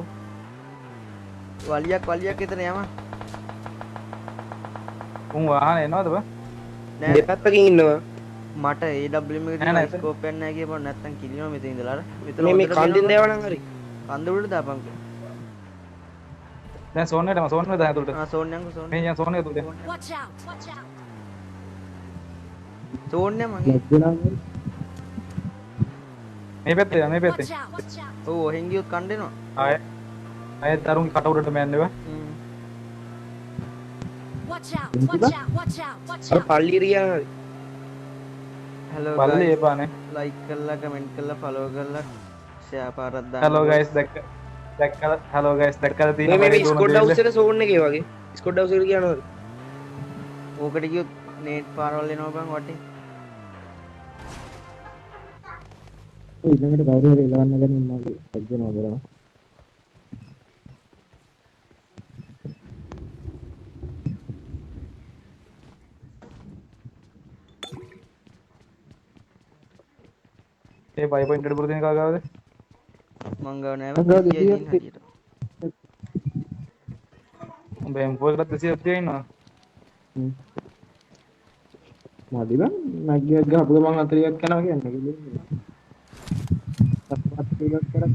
වලියක් විතර යමන් උන් වාහන එනවද බා නෑ දෙපැත්තකින් ඉන්නවා. මට AWM එකේ නෑ, තියෙන ස්කෝප් එක නැහැ කියපුවා නැත්තම් කිලිනවා මෙතන ඉඳලා අර විතර මේ කන්දින් දේව නම් හරි. කන්ද උඩට දාපන් දැන් සෝන් එකට සෝන් එක දාන්න ඇතුළට ආ සෝන් යන්කෝ සෝන් මේ යන් සෝන් එක ඇතුළට Watch out! Watch out! Zone යන් මගේ මේ පැත්තේ Watch මේ out! පැත්තේ Watch out! ඔව් ඔහෙන් ගියොත් කණ්ඩෙනවා ආයෙත් දරුන්ගේ කට උඩට මෑන්නේවා Watch out! Watch out! Watch out! Watch අර out! පල්ලි රියා හරි. hello පල්ලේ guys එපානේ like කරලා comment කරලා follow කරලා share පාරක් දාන්න hello guys දැක්කලා hello guys දැක්කලා මේ තියෙනවා මේ ස්කොඩ් හවුස් එක සෝන් එකේ වගේ. ස්කොඩ් හවුස් එකට කියනවාද? ඕකට ගියොත් net පාරවල් එනවා බං වටේ ඊළඟට කවුරු හරි එලවන්න ගන්න ඉන්නවා සජ්ජනවා කරනවා ඒ බයි පොයින්ට් එකට පුරු තියෙන කාගාවද මං ගාව නෑ මං ගාව 200 200 තියෙන හැටියට උඹ M4 එකට 230 ඉන්නවා මදි බං මැග්ගියක් ගහපු ගමන් 40ක් යනවා කියන්නේ සප්පත් එකක් කරක්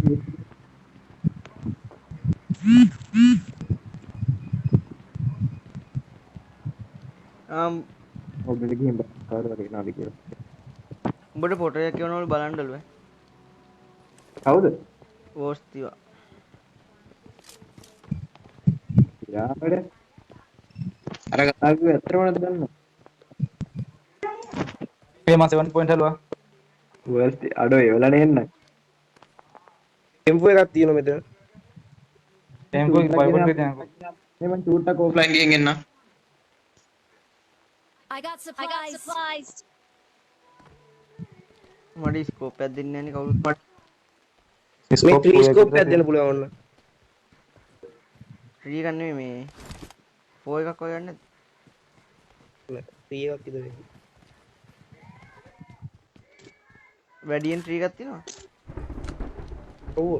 ඔබට ගිහින් බලන්න කවුරු හරි එනවාද කියලා උඹට ෆොටෝ එකක් එවනවලු බලන්නලු කවුද පෝස්ට් තිවා යාපඩ අර ආගු ඇත්තටම නැද්ද දන්නව මේ මාස 1 point හලුවා වර්ස්ට් අඩෝ එවලා නෙන්න ටෙම්පෝ එකක් තියෙනවා මෙතන. M4 බයි පොයින්ට් එක තියනකො මේ මං චූට්ටක් ඕපන් ඔෆ්ලයින් ගියෙන් එන්න I got supplies! මට ස්කෝප් එකක් දෙන්නේ නැන්නේ කවුරුත් මේ ටෙලිස්කෝප් එකක් දෙන්න පුළුවන් ඕන්න. ෆ්‍රී එකක් නෙමෙයි මේ 4 එකක් ඔය ගන්නද ෆ්‍රී එකක් ඉදලා. වැඩියෙන් ෆ්‍රී එකක් තියෙනවා ඔව්.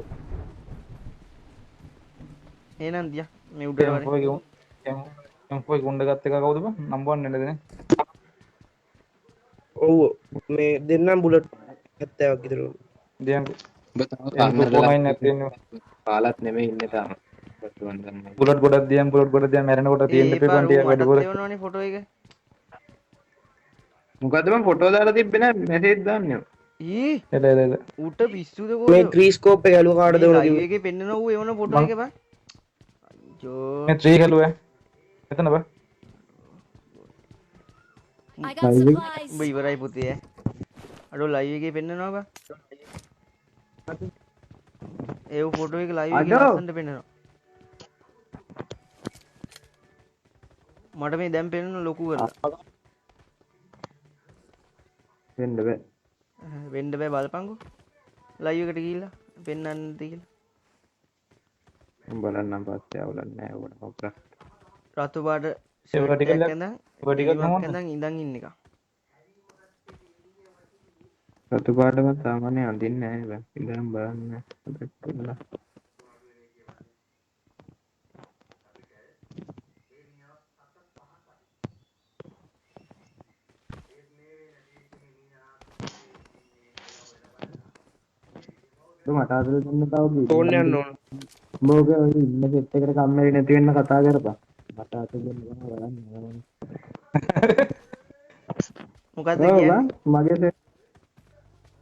එහෙනම් දියා මේ උඩට වරේ M4 ගුණ්ඩ ගත්ත එක කවුද බං නම්බර් 1 නේද නේ ඔව්. මේ දෙන්නම් බුලට් 70ක් විතර. දියන් ඔබ තාම M4 9 නැත්නම් කාලත් නෙමෙයි ඉන්නේ තාම බුලට් ගොඩක් දියන් මැරෙනකොට තියෙන P20 එක වැඩිපුර එවනවනේ ෆොටෝ එක මොකද්ද මං ෆොටෝ දාලා තිබ්බේ නෑ මැසේජ් දාන්නේ ඊ එල ඌට පිස්සුද මේ කොහෙද ට්‍රීස්කෝප් එක ඇලුව කාටද උන live කිව්වේ? එකේ පෙන්නන ඌ එවන ෆොටෝ එක බං අයියෝ මේ 3 හලුවා එතන බං I got supplies! උඹ ඉවරයි පුතේ අඩෝ live එකේ පෙන්නනවා බං ඒ ෆොටෝ එක live එකේ අඩෝ. ලස්සනට පෙන්නනවා මට මේ දැන් පෙන්වන ලොකු කරලා. වෙන්න බෑ. වෙන්න බෑ බලපංකෝ. ලයිව් එකට ගිහිල්ලා පෙන්වන්න කියලා. බලන්නම් පස්සේ අවුලක් නැහැ උඩ කොප්‍රා. රතු පාට ඒක ෂර්ට් ටික එකක් ටික ඇඳන් ඒක ටික ඉරිවක් නෝන. ඇඳන් ඉඳන් ඉන්න එක. රතු පාටම සාමාන්‍ය අඳින්නේ නැහැ බෑ. ඉඳන් බලන්න. හදලා. මට අදලා දෙන්න තව ෆෝන් යන්න ඕන. මොකද ඔය ඉන්න සෙට් එකට කම්මැලි නැති වෙන්න කතා කරපන්. මට අත දෙන්න බලන්න. මොකද්ද කියන්නේ? මගේ සෙට්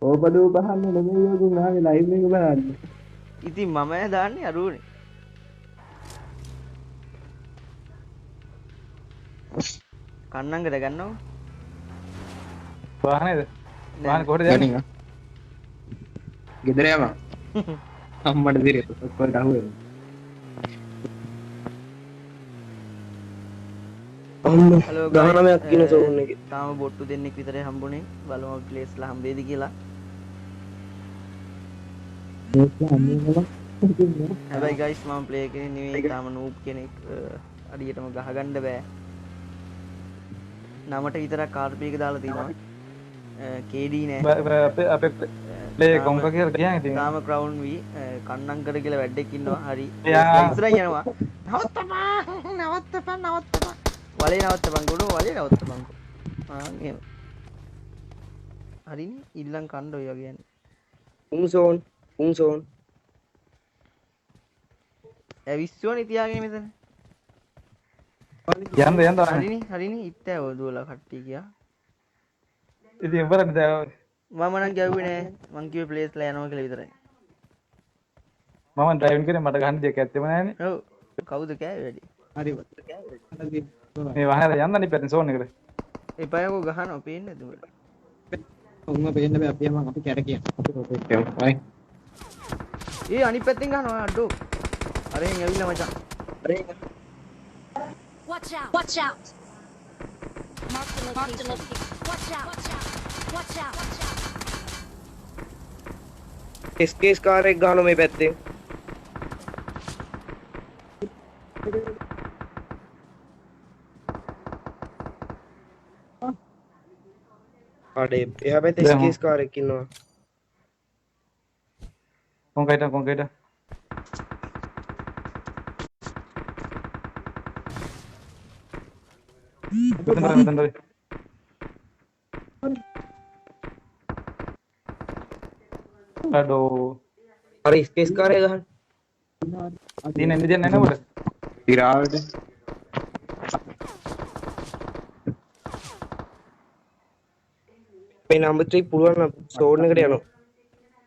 ඕපදූ පහන්නේ නෙමෙයි යෝගුන් ආවේ ලයිව් එක බලන්න. ඉතින් මම දාන්නේ අරුවනේ. කන්නංගට ගන්නව. වාහනේද? වාහනේ කොහෙද යන්නේ? ගෙදර යවා. අම්මට දිරේ ඔක්කොල්ට අහුවෙන්නේ. හලෝ 19ක් කියන සෝන් එකේ. තාම බොට්ටු දෙන්නෙක් විතරයි හම්බුනේ. බලමු ප්ලේස්ලා හම්බෙයිද කියලා. හැබැයි ගයිස් මම ප්ලේ කෙනෙක් නෙවෙයි තාම නූබ් කෙනෙක් අඩියටම ගහගන්න බෑ. නමට විතරක් RP එක දාලා තිනවා. KD නෑ. අපේ ප්ලේ කොම්ක කියලා කියන්නේ ඉතින්. තාම ක්‍රවුන් වී කන්නංකර කියලා වැඩෙක් ඉන්නවා. හරි. යා. ඉස්සරහින් යනවා. නවත්තපන්. වලේ නවත්තපන් ගොඩ වලේ නවත්තපන්. එහෙම. හරිනේ ඉල්ලන් කණ්ඩ ඔය වගේ යන්නේ. උන්සෝන්. ඇවිස්සුවනේ තියාගෙන මෙතන. යන්න හරිනේ ඉත්තෑ ඔය දුවලා කට්ටිය ගියා. ඉතින් උඹරනේ දැන් මම නම් ගැව්වේ නෑ. මං කිව්වේ ප්ලේස්ලා යනවා කියලා විතරයි. මම ඩ්‍රයිවිං කරේ මට ගන්න දෙයක් ඇත්තෙම නැහැනේ. ඔව්. කවුද කෑවේ වැඩි? හරි. මේ වාහනේ යන්න නිපැත්තේ සෝන් එකට. එපායකෝ ගහනවා පේන්නේ නැද්ද උඹට? උන්ව පේන්න බෑ අපි යමන් අපි කැරකියන්. අපි රොටේට් කරමු. හරි. ඒ අනිත් පැත්තෙන් ගහනවා අඩෝ. අරෙන් ඇවිල්ලා මචං. Watch out! Watch out! Mark the location. Watch out! Watch out! SKS car එක ගහනවා මේ පැත්තේ. අඩේ එහා පැත්තේ SKS කාර් එකක් ඉන්නවා. කොන්කයිට මෙතන අඩෝ හරි SKS කාර් එක ගහන්න. දින එන්න දෙන්නේ නැහැ නේද? ඉරාවට. මේ නම්බර් 3 පුළුවන් නම් සෝන් එකට යනවා.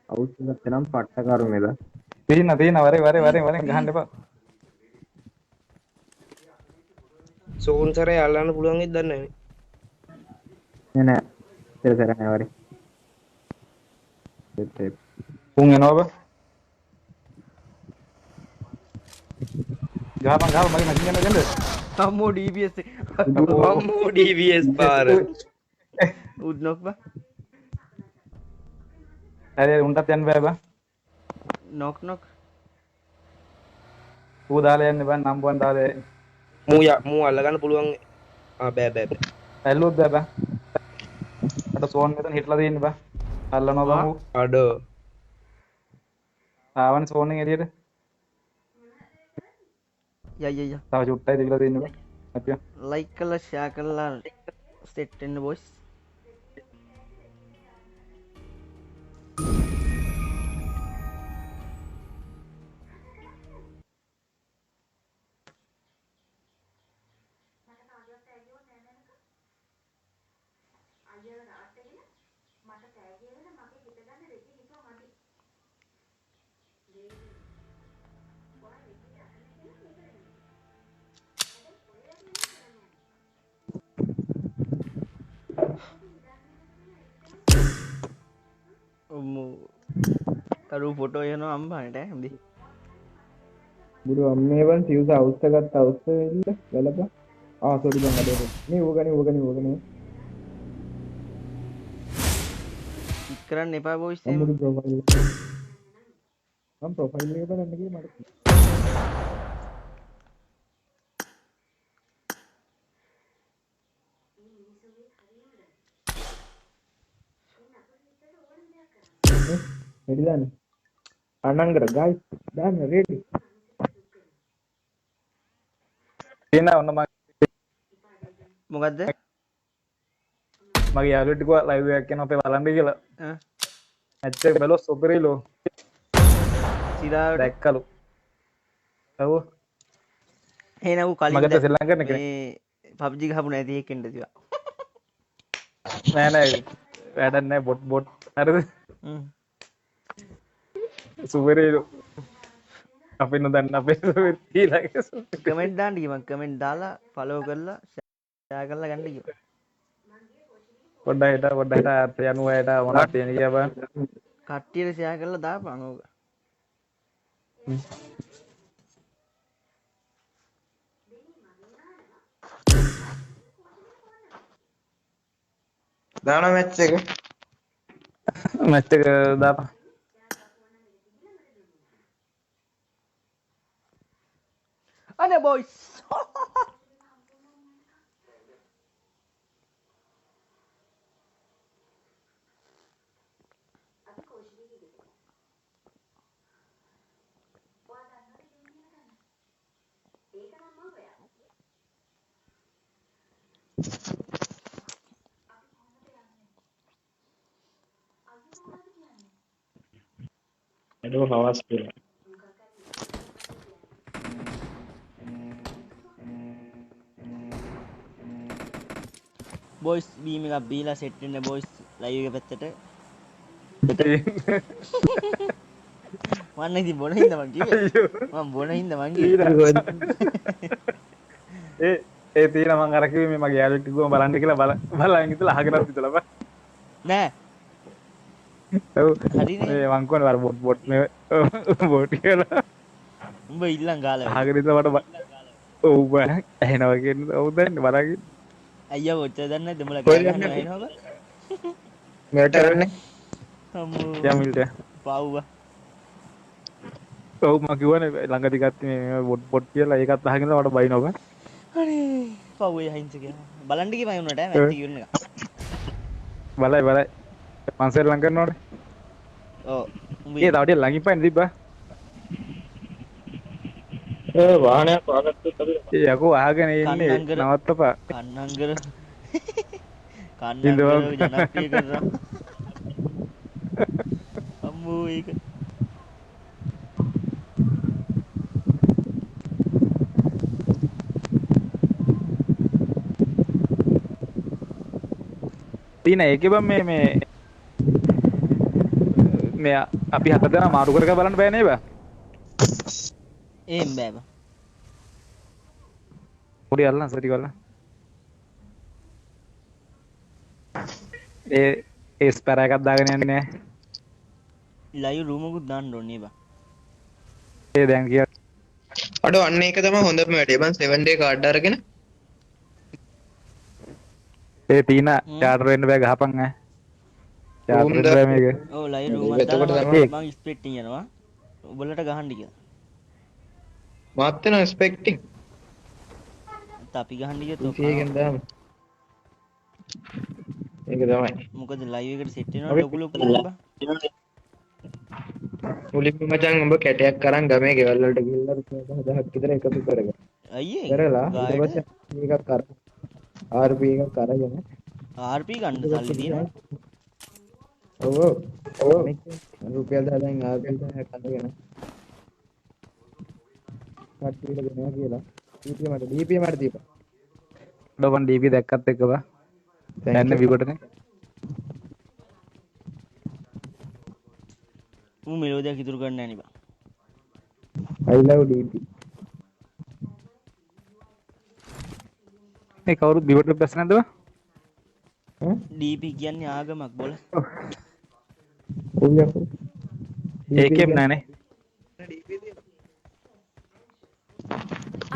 අවුස්සක් නම් පට්ට කරුමේද? තියෙන වරේ ගහන්න එපා. සෝන් සරේ අල්ලන්න පුළුවන් ඉද දන්නේ නැහැ. නෑ. ඉතල නෑ වරේ. දෙත් උන් එනවා බා. ගහපන් මගේ මැෂින් ගන්න ගන්න. අම්මෝ DBS එක. අම්මෝ DBS පාර. උද්නොක් බා. හරි උන්ටත් යන්න බෑ බා. නොක්. ඌ දාලා යන්න බෑ නම්බුවන් දාලා. මූ අල්ලගන්න පුළුවන්. බෑ. ඇල්ලුවොත් බෑ බා. අර සෝන් මෙතන හිටලා තියෙන්න බා. අල්ලනවා බා ඌ. අඩෝ. ආවන සෝන් එකේ එළියට. යයි. තව චුට්ටයි දෙවිලා තියෙන්න බා. අපි ලයික් කරලා ෂෙයා කරලා සෙට් වෙන්න බොස්. තරු ෆොටෝ යනවා අම්බානට හම්බි බුදු අම්මේ වන් සිව්ස අවුස්ස ගත්ත අවුස්ස වෙන්න බලපන් sorry bang ada nih ugani kick කරන්න එපා බොයිස් එහෙම. අම්මුගේ ප්‍රොෆයිල් මම ප්‍රොෆයිල් එක බලන්න ගියේ මට ready දාන්න අනංගර guys දාන්න ready තියෙන ඔන්න මොකද්ද? මගේ යාළුවෙක් ටික ලයිව් එකක් කරන අපේ බලන්න කියලා ආ මැච් එක බැලුවා සුපිරිලෝ සිරාවට දැක්කලු ඔව් එහෙනම් ඌ කලින් මගට ශ්‍රී ලංකන් කෙනෙක් මේ PUBG ගහපු නැති එකෙන්ද තියා. නෑ වැඩක් නෑ බොට් හරිද හ්ම්. සුපිරිලෝ අපි නොදන්න අපේ ඊළඟ කමෙන්ට් දාන්න කිව්වා. කමෙන්ට් දාලා ෆලෝ කරලා ෂෙයා කරලා ගන්න කිව්වා. පොඩ්ඩක් හිට 90ට මොනවද තියෙන කියලා බලන්න කට්ටියට ෂෙයා කරලා දාපන් ඕක. දාන මැච් එක මැච් එක දාපන් අනේ බොයිස්. ඒක හවස් කියලා බොයිස් බීම් එකක් බීලා සෙට් වෙන්න බොයිස් ලයිව් එක පැත්තට. මන්න ඉතින් බොන හින්දා මං කිව්වේ. මං බොන හින්දා මං කිව්වේ. ඒ තියෙන මං අර කිව්වේ මේ මගේ යාළුවෙක් ටිකව බලන්න කියලා බලන් ඉතලා අහගෙනත් ඉතලා බා නෑ. ඔව් හරිනේ. මේ මං කොහොමද බොට් මේ බොට් කියලා උඹ ඉල්ලන් ගාලා. අහගෙන ඉතලා මට ඔව් බා ඇහෙනවා කියන්නේ ඔව් දැන් බලන්න අයියා ඔච්චර දන්නේ නැද්ද උඹලා ගහනවා එනවා. මෙයට කරන්නේ අම්මෝ. යමිල්ට පාවුවා. ඔව් මම කිව්වනේ ළඟදී ගත්තේ මේ බොට් කියලා ඒකත් අහගෙන මට බයිනවා බා අනේ පාවුවේ හින්ස කියලා. බලන්න කිව්වා උන්නට මැච් එක ඉවරන එක. බලයි මං ශ්‍රී ලංකන් නෝනේ ඔව්. උඹ ඒ තවටිය ළඟින් පයින් තිබ්බා වාහනයක් වාගත්තොත් අපි ඒ යකෝ අහගෙන ඉන්නේ කන්නංගර. නවත්තපා කන්නංගර ඉඳවම්. ජනප්‍රිය කරා. අම්මෝ ඒක තියෙන ඒකේ බම් මේ අපි හත දෙනා මාරු කරක බලන්න බෑ නේද? එහෙම බෑ බා. පොඩි අල්ලන් සරි කරලා. ඒ ස්පෙර් එකක් දාගෙන යන්නේ. ලයිව් රූම් එකකුත් දාන්න ඕනේ බා. ඒ දැන් කිය. අඩෝ අන්න ඒක තමයි හොඳම වැඩේ බං 7 day කාඩ් අරගෙන ඒ තීන චාටර් වෙන්න බෑ ගහපන් ඈ. චාටර් වෙන්න බෑ මේක. ඔව් ලයිව් රූම් එතකොට එකක් තමයි- දාලා මම ස්ප්ලිටින් යනවා. ඔබලට ගහන්න කියලා. මාත් වෙන එක්ස්පෙක්ටිං අපි ගහන්න ගියොත් ඔක්කොම කීයෙන් දාම ඒක තමයි මොකද ලයිව් එකට සෙට් වෙනවා ලොකු ලොකු බා. මුලින්ම මචං උඹ කැටයක් කරන් ගමේ ගෙවල් වලට ගිහිල්ලා රුපියල් 1000ක් විතර එකතු කරගන්න. අයියේ කරලා ඊට ගායකට පස්සේ මේකක් කර RP එකක් අරගෙන RP ගන්න සල්ලි තියෙනවා. ඔව් රුපියල් 1000න් RP එකක් අරගෙන කට්ටියට දෙනවා කියලා DP මට දීපන් ඩොබන් DP දැක්කත් එක්ක බා. දැන් විකොටනේ. ඌ මෙලෝදියක් ඉතුරු කරන්න නැහැ නේ බා. I love DP මේ කවුරුත් විකොට ප්‍රශ්න නැද්ද බා? DP කියන්නේ ආගමක් බොල. ඔව් යකෝ ඒකෙම නෑනේ.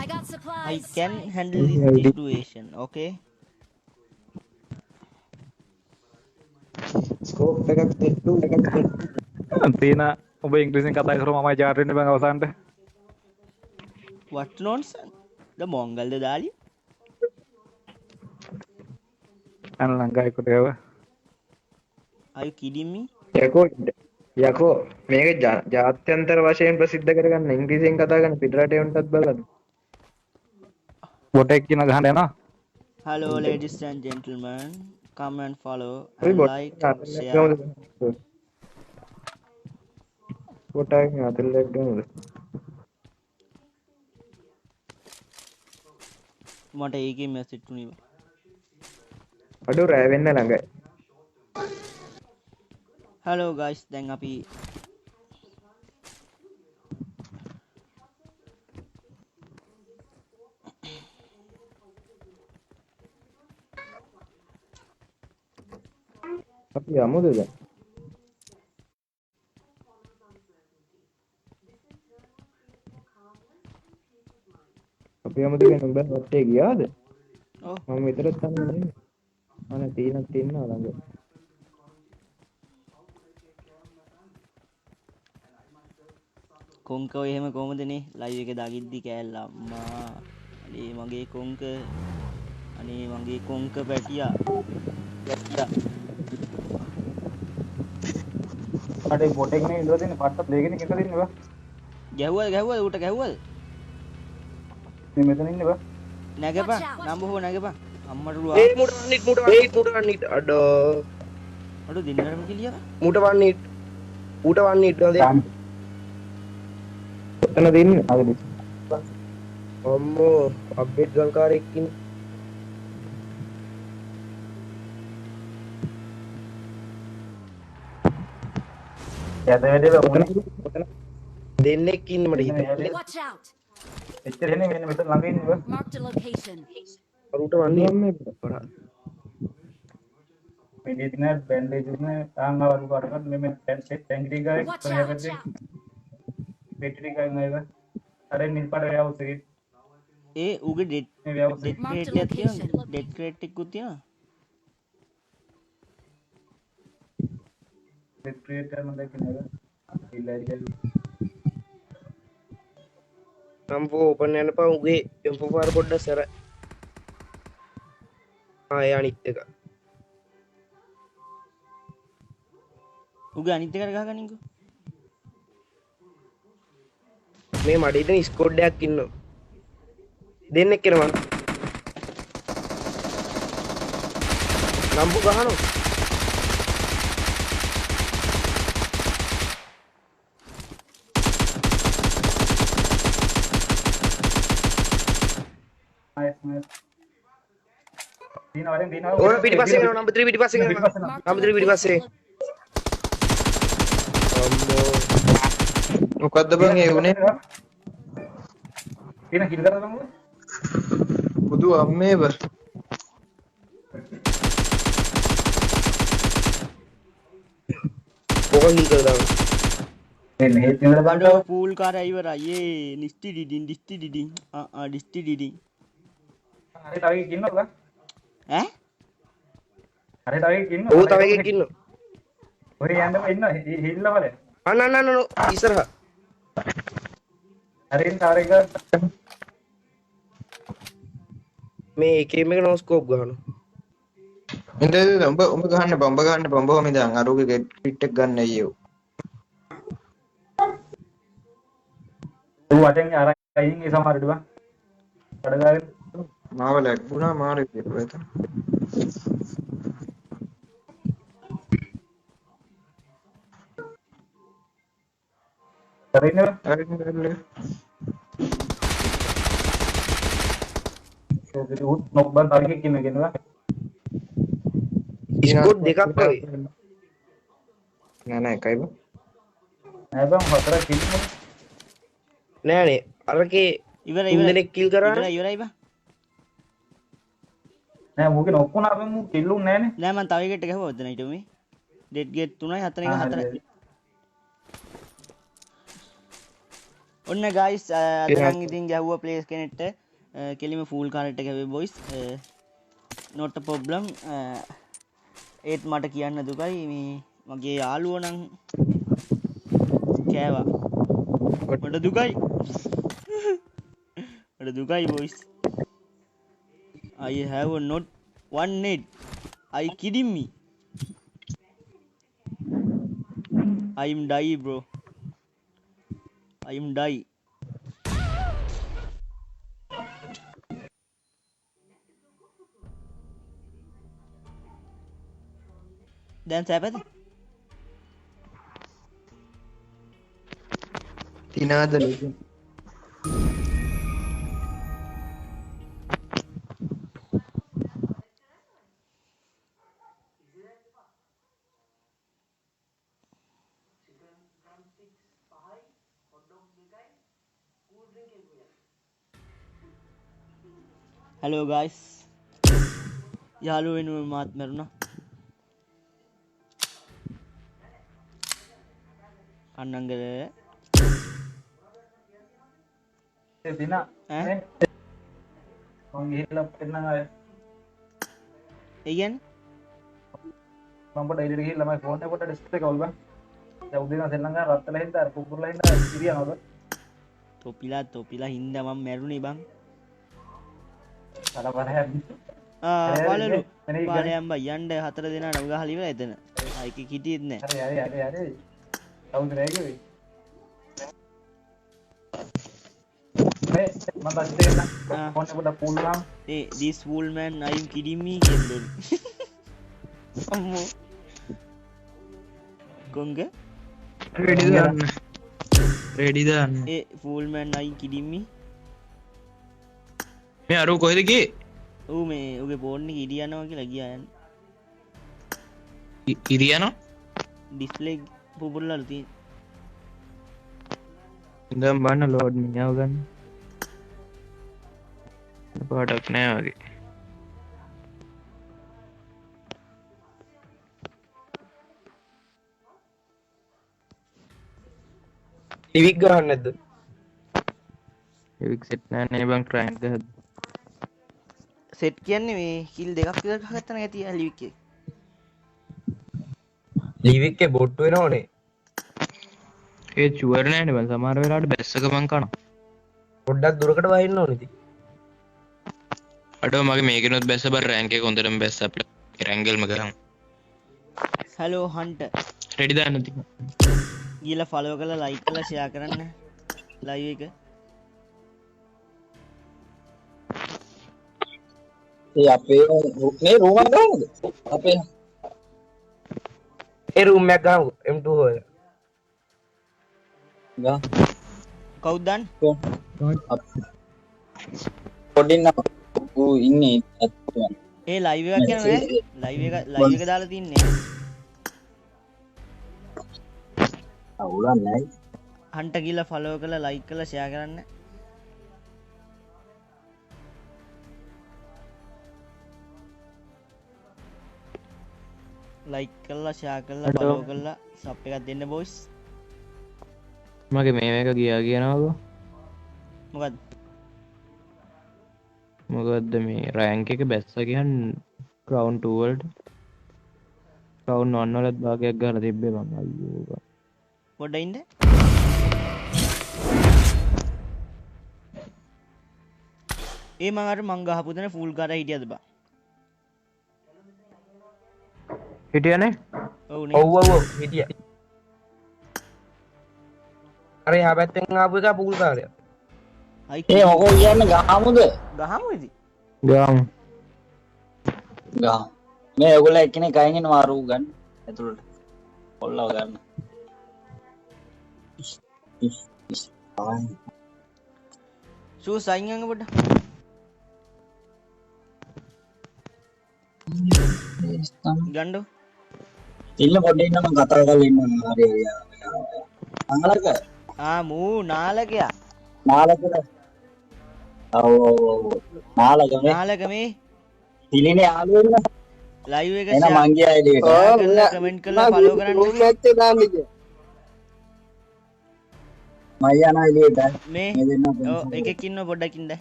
I got I supplies. can handle this situation. Okay. Scope එකක් දෙට්ටු තියෙන ඔබ ඉංග්‍රීසියෙන් කතා කරලා මමයි ජාට වෙන්නේ බං අවසානට. What nonsense? The Mongol the Dali? අන්න ලංකාවේ ඒව. Are you kidding me? යකෝ මේක ජාත්‍යන්තර වශයෙන් ප්‍රසිද්ධ කරගන්න ඉංග්‍රීසියෙන් කතා කරන පිටරටේ උන්ටත් බලන්න. බොටෙක් කියන ගහන්න යනවා. Hello, ladies and gentlemen. Come and follow අපි and බොට් like, share. බොටාගේ අතල්ලක් ගමුද? මට ඒකේ මැසේජ් තුනේ. අඩු රෑ වෙන්න ළඟයි. Hello guys, දැන් අපි අපි යමුද දැන්? අපි යමුද කියන්නේ උඹ වත්තේ ගියාද? ඔව් මම විතරක් තමයි ඉන්නේ. අනේ තීනක් තියෙනවා ළඟ. කොංක ඔය එහෙම කොහමද නේ ලයිව් එක දකිද්දි කෑල්ල අම්මා අනේ මගේ කොංක අනේ මගේ කොංක පැටියා අඩේ බොටෙක් නේ ඉඳලා තියෙන පට්ට ප්ලේ කෙනෙක් ඉඳලා ඉන්නේ බා. ගැහුවද ඌට ගැහුවද මේ මෙතන ඉන්නේ බා. නැගපන් නම්බ හො නැගපන් අම්මට රුවා ඒ මුට වන්නීට් අඩෝ අඩු දින්නරම කිලියා මුට වන්නීට් නොදේ එතන දෙන්නේ. අම්මෝ අප්ඩේට් ගංකාරයෙක් ඉන්න යද වැඩේ දෙන්නෙක් ඉන්න මට හිතෙන්නේ Watch out. එච්චර එන්නේ මෙන්න මෙතන ළඟ ඉන්නේ බා. Marked a location. අරුට වන්නේ මේ මේ දින බෑන්ඩේජ් උනේ තාංගවලු කරකට මේ ටැන්ටි ගායි Watch කොහේ out. පැත්තේ බැටරි ගායි නේද අර නිල් පාට වැවුස් එකේ ඒ ඌගේ ඩෙඩ් මේ වැවුස් ඩෙඩ් Marked ක්‍රේට් එකක් location. තියෙනවා ඩෙඩ් ක්‍රේට් එකකුත් තියෙනවා ක්‍රියේට් කරන දෙයක් නේද ඉල්ලයි නම්පෝ ඕපන් යන්න පා උගේ එම්පෝ පාර පොඩ්ඩක් සැර අනිත් එක ඌගේ අනිත් එකට ගහගනින්කෝ මේ මට හිතෙන ස්කෝඩ් එකක් ඉන්නවා දෙන්නෙක් එනවා නම්පු ගහනවා ඕන පිටිපස්සේ යනවා නම්බර් 3 පිටිපස්සේ යනවා නම්බර් 3 පිටිපස්සේ අම්මෝ මොකද්ද බං ඒ උනේ? තියෙන කිල් කරලා තමයි බුදු අම්මේ බ. ඕක හිල් කරලා මේ හේත් ඉඳලා බලන්න අඩෝ පූල් කාරය ඉවරයි ඒ ඩිස්ටි ඩිඩින් ඩිස්ටි ඩිඩින් හරි තව එකක් ඉන්නවද ඈ හරි තව එකක් ඉන්නවා ඕ තව එකෙක් ඉන්නවා ඔය යන්නම ඉන්න හිල්ල වල අන්න ඉස්සරහා හරි තව එක මේ එකේම එක නෝස්කෝප් ගහනවා ඉතින් උඹ ගහන්න බම්බ කොහොමද දැන් අරෝගේ කිට් එක ගන්න අයියෝ. ඌ වටෙන් අර අයින් ඒ සමහරට බා කඩගාගෙන මාව ලැග්ුණා මාරේ පිටු එතන. හරිනේ හරි ඒක උත් නොක් බන් තව එකක් ඉන්න කෙනවා ස්කෝඩ් දෙකක් වගේ නෑ එකයි බං. නෑ බං හතරක් ඉන්නවා නෑනේ අරකේ ඉවරයි තුන්දෙනෙක් කිල් කරා ඉවරයි බා නෑ මූගේ නොක්කුණා බං මූ කිල්ලුන් නෑනේ නෑ මං තව එකට ගැහුවා ඔතන ඊට මේ ඩෙඩ් ගේට් 3යි 4 එක 4 ඔන්න ගයිස් අද නම් ඉතින් ගැහුවා ප්ලේස් කෙනෙක්ට කෙලිම ෆූල් කාරට් එක හැබැයි බොයිස් not a problem ඒත් මට කියන්න දුකයි මේ මගේ යාළුවෝ නම් කෑවා මට දුකයි මට දුකයි boys I have not one net I kidding me I am die bro I am die දැන් සැපද තිනාද hello guys යාළුවෝ වෙනුවෙන් මාත් මරුණා අන්නංගල දින ඈ මං ගිහිල්ලා පෙන්නන් ආය ඒ කියන්නේ මම පොඩ එළියට ගිහිල්ලා මගේ ෆෝන් එක පොඩ ඩිස්ප්ලේ එක ඔල්බන් දැන් උදේ නම් සෙල්ලම් ගන්න රත්තල හින්දා කුකුරලා හින්දා ඉරියනවද තොපිලා හින්දා මම මැරුණේ බං බලපරයක් බලලු බලයන් බා යන්න 4 දෙනාට උගහලා ඉවරයි එතන අයික කිටියෙත් නෑ හරි කවුද නෑගේ මේ මම දැන් ෆෝන් එක පොඩ පුල්ලා this fool man I am kidding me කියන්න අම්මෝ කොංග රෙඩි දාන්න fool man I am kidding me මේ අර කොහෙද ගියේ ඌ මේ උගේ ෆෝන් එක ඉරි යනවා කියලා ගියා යන්න ඉරියනවා ඩිස්ප්ලේ පුපුරලා තියෙන ඉඳන් බලන්න ලෝඩ් මියව ගන්න පාටක් නෑ වගේ ලිවික් ගහන්න නැද්ද එවික් සෙට් නෑ නේ බං ට්‍රයින් ගහද්දි සෙට් කියන්නේ මේ කිල් දෙකක් විතර ගහගත්තා නම් ඇති ලිවික් එක ලිවික් එක බොට්ටු වෙනවනේ ඒ චුවර් නෑනේ බං සමහර වෙලාවට බැස්සක මං කනවා පොඩ්ඩක් දුරකට වහින්න ඕනේ ඉතින් අඩෝ මගේ මේකෙනොත් බැස්ස බර රෑන්ක් එක හොඳටම බැස්ස අපිට රැංගල්ම කරමු hello hunter රෙඩි දාන්න ඉතින් ගිහලා ෆලෝ කරලා ලයික් කරලා ෂෙයා කරන්න ලයිව් එක ඒ අපේ මේ රූම් එක ගන්නද අපේ ඒ රූම් එක ගහමු M2 හොය ගා කවුද දන්න පොඩින්න ඌ ඉන්නේ අත්තුන් ඒ ලයිව් එකක් යනවා ලයිව් එක දාලා තින්නේ අවුලක් නැහැ හන්ට ගිහලා ෆලෝ කරලා ලයික් කරලා ෂෙයා කරන්න ලයික් කරලා ෂෙයා කරලා ෆලෝ කරලා සබ් එකක් දෙන්න බොයිස් මගේ මේක ගියා කියනවාකෝ මොකද්ද මේ රෑන්ක් එක බැස්ස කියන්නේ ක්‍රවුන් 2 වලට ක්‍රවුන් 1 වලත් භාගයක් ගහලා තිබ්බේ මං අයියෝ පොඩ්ඩ ඉන්න ඒ මං අර මං ගහපු තැන ෆූල් කාරා හිටියද බා හිටියනේ ඔව් ඔව් හිටියා අර එහා පැත්තෙන් ආපු එක පුල් කාර්යය ඒ මොකෝ කියන්නේ ගහමුද ගහමු ඉතින් ගාමු ගා මේ ඔයගොල්ලෝ එක්කෙනෙක් අයින් මාරු ගන්න ඇතුළට පොල්ලව ගන්න ෂූ සයින් යන්න පොඩ්ඩ ගණ්ඩෝ ඉන්න පොඩ්ඩ ඉන්න මම කතා කරලා ඉන්න හරි අංගලක මූ නාලකයා නාලකද ඔව් නාලක මේ තිලිනේ යාළුවෝ ඉන්න ලයිව් එක එන මං ගියා එළියට කමෙන්ට් කරලා ෆලෝ කරන්න මම මයනා එලියට මේ මේ දෙන්න එකෙක් ඉන්නවා පොඩ්ඩක් ඉන්න.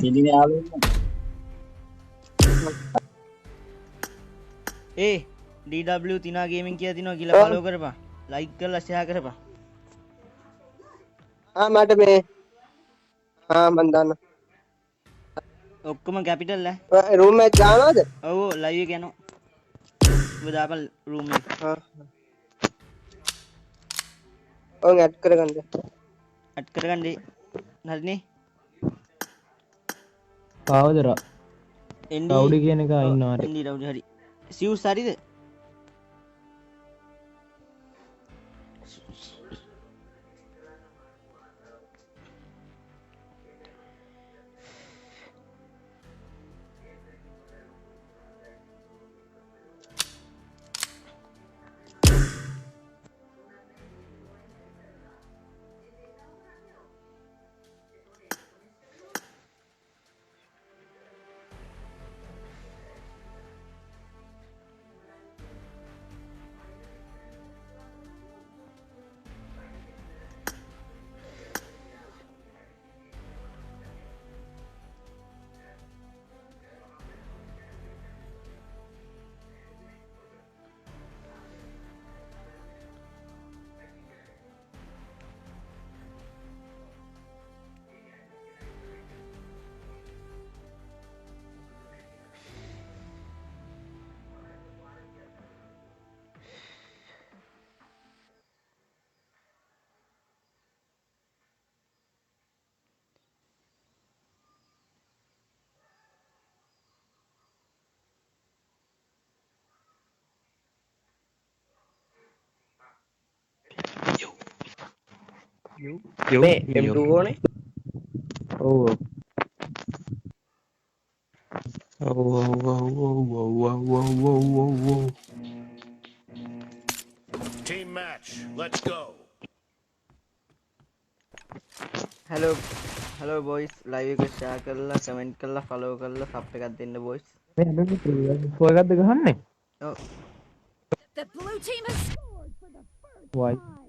තිලින යාළුවෝ ඒ DW තිනා ගේමින් කියලා තිනවා කියලා ඔව්. ෆලෝ කරපන්. ලයික් කරලා ෂෙයා කරපන්. මට මේ මන් දන්න ඔක්කොම කැපිටල් ඈ. රූම් එක දානවද? ඔව් ලයිව් එක යනවා. ඔබ දාපන් රූම් එක. ඔව් ඇඩ් කරගන්න. ඇඩ් කරගන්න. හරිනේ. කවදර එන්ඩි රවුඩි කියන එක ඉන්නවා එන්ඩි රවුඩි හරි. සිව්ස් හරිද? මේ M2 ඕනේ. ඔව් Team match. Let's go. Hello boys live එක ෂෙයා කරලා කමෙන්ට් කරලා ෆලෝ කරලා සබ් එකක් දෙන්න බොයිස්. මේ හැබැයි එකක්ද ගහන්නේ ඔව් The blue team has scored for the first Why? time.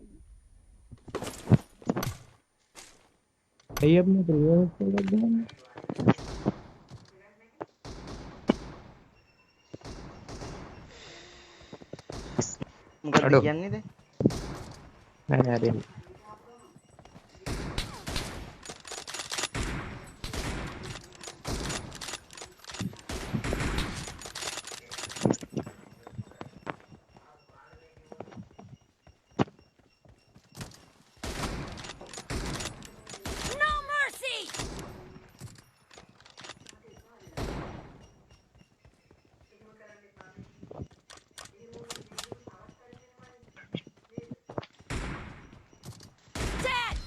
ඇයි අපේ ප්‍රිවියස් එකක් ගහන්නේ මොකක්ද අඩෝ. කියන්නේද? නෑ නෑ දෙන්න No mercy. Dead.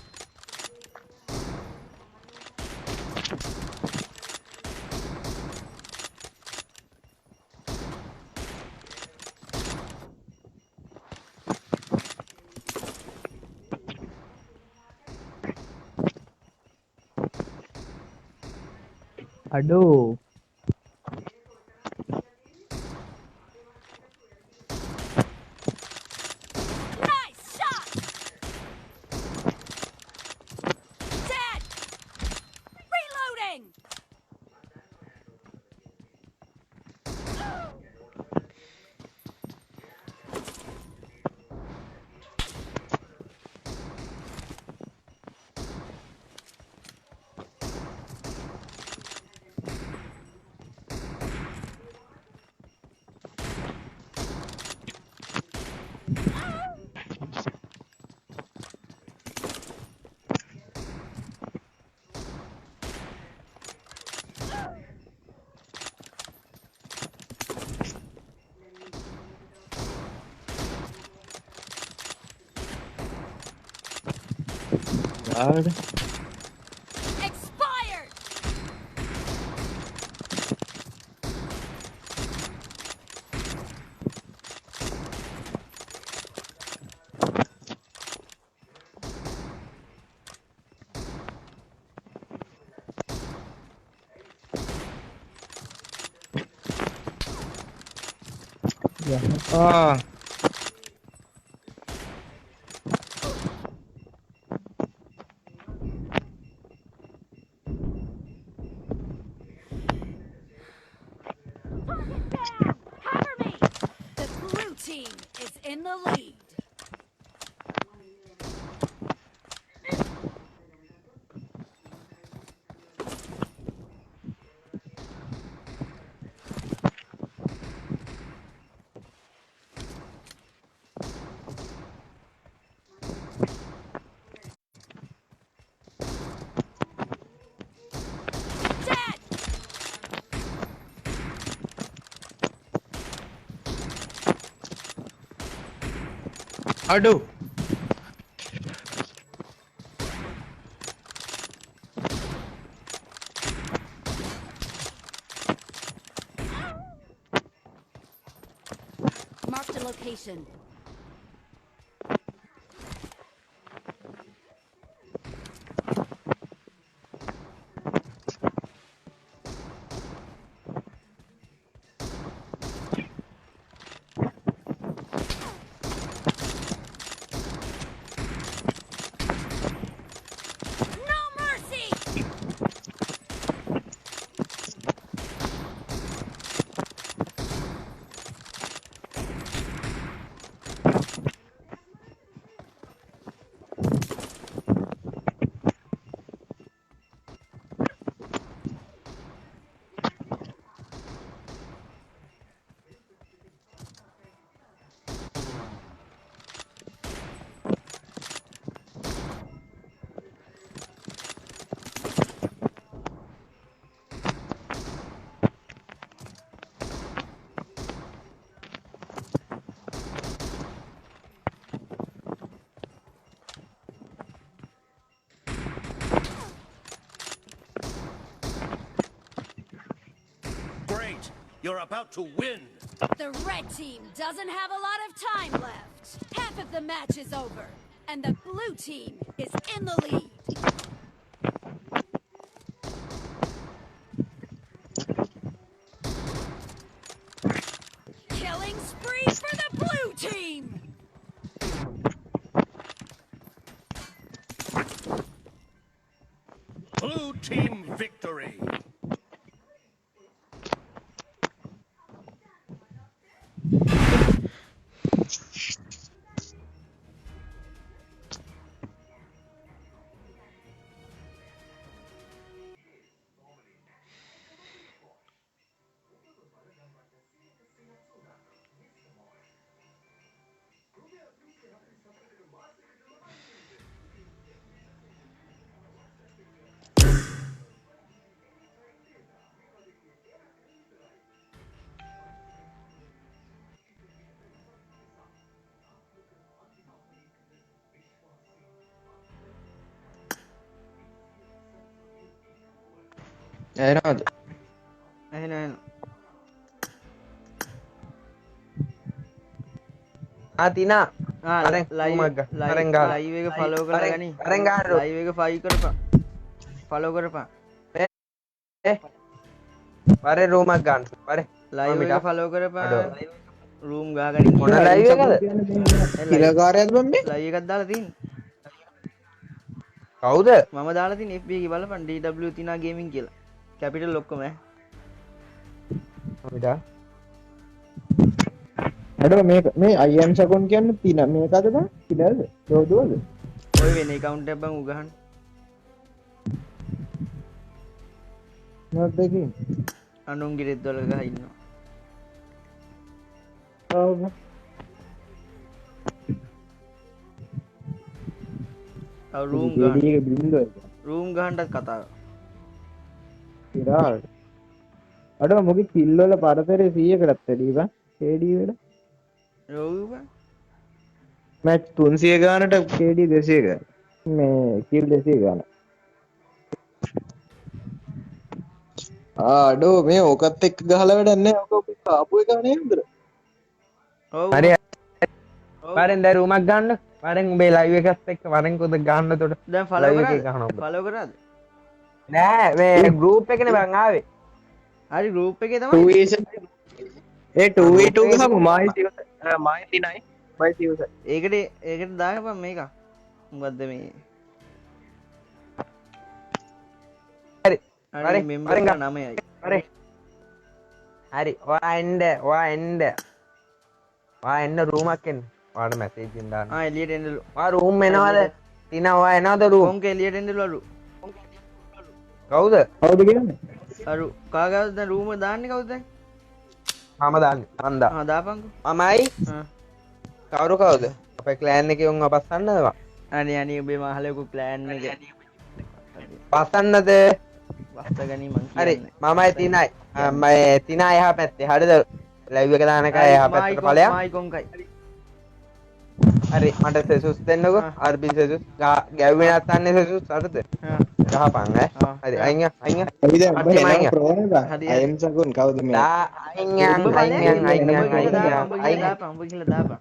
අඩෝ Nice shot. Dead. Reloading. God. Expired. ආ is in the lead. Dead! Aduh. Marked a location. No mercy! Great. You're about to win. The red team doesn't have a lot of time left. Half of the match is over, and the blue team is in the lead. Killing spree for the blue team! Blue team victory. Enak. එහෙන Tina. Areng, live rumah gak? Areng gak? Live එක follow කරලා ගනි Areng gak? Live එක ෆයි කරපන් follow කරපන් Pare rumah gan. Pare. Live එක follow කරපන් අඩෝ. Room ගහගනින් මොන live එකද? කිලකාරයක්ද බම්බේ? ලයිව් එකක් දාලා තියෙන්නේ කවුද? මම දාලා තියෙන FB එකේ බලපන් DW තිනා ගේමින් කියලා කැපිටල් ඔක්කොම අපිට අඩෝ මේ අයියන් සකොන් කියන්නේ තින මේකද බං? කිලද? දෝදුවද? ඔය වෙන account එකක් බං උගහන් මොකක්ද දෙකින්? අනුන්ගේ රෙද් වල ගහ ඉන්නවා ඔව්. අව රූම් ඩීඩී එක බින්දුව එක. රූම් ගහන්නත් කතාව ඉරාල්. අඩෝ මොකද කිල් වල පරතරේ 100කටත් වැඩි බං. KD වල. රෝව මැච් 300 ගානට KD 200 ගාන. මේ කිල් 200 ගාන. Aduh, මේ ඕකත් එක්ක ගහලා වැඩක් නැහැ. ඕක ආපු එක නේද? ඔව් හරි. ඔව්. පාරෙන් දැන් රූමක් ගන්න. පාරෙන් උඹේ live එකත් එක්ක වරෙන් කොද ගන්න උඩ. දැන් ෆලෝ live එකේ කරාද ගහනවා උඹ. ෆලෝ කරාද නෑ මේ group එකනේ මං ආවේ. හරි ගෲප් එකේ 2 තමයි is ඒ 2v2 ගහමු මායි මායි 39 මායි 39 ඒකට දාගපන් මේක මොකද්ද මේ හරි. හරි මෙම්බර් හරි, 9යි හරි. හරි. ඔයා එන්න. වා එන්න රූමක් එන්න. ඔයාලට මැසේජ් එකක් දාන්න. එළියට එන්නලු. වා රූම් එනවද? ටිනා ඔයා එනවද රූම්? කොන්ක එළියට එන්නලු අරු. කවුද? කවුද කියන්නේ? අරු කාගාවද දැන් රූම දාන්නේ කවුද දැන්? මම දාන්නේ. මන් දා. දාපන්කෝ. මමයි. ආ. කවුරු කවුද? අපේ ක්ලෑන් එකේ උන් අපස්සන්නද? අනේ අනේ ඔබේ මහලෙකු ප්ලෑන් එක. පස්සන්නද? වස්ත ගනි මං හරි කියන්නේ. මමයි තිනයි. මම තිනා එහා පැත්තේ. හරිද? ලයිව් එක දාන එක එහා පැත්තට ඵලයක්. මායි කොන්කයි. හරි මට සෙසුස් දෙන්නකෝ. ආර්බි සෙසුස්. ගැව්වේ නැත්තන්නේ සෙසුස් හරිද? ආ. ගහපන් ඈ. හරි අයින් අයින්. අපි දැන් අච්චි මයින්. ප්‍රෝ නේද? හරි. අයම් සකුන් කවුද මේ? අයින් අයින්. දාපන් උඹ කියලා දාපන්.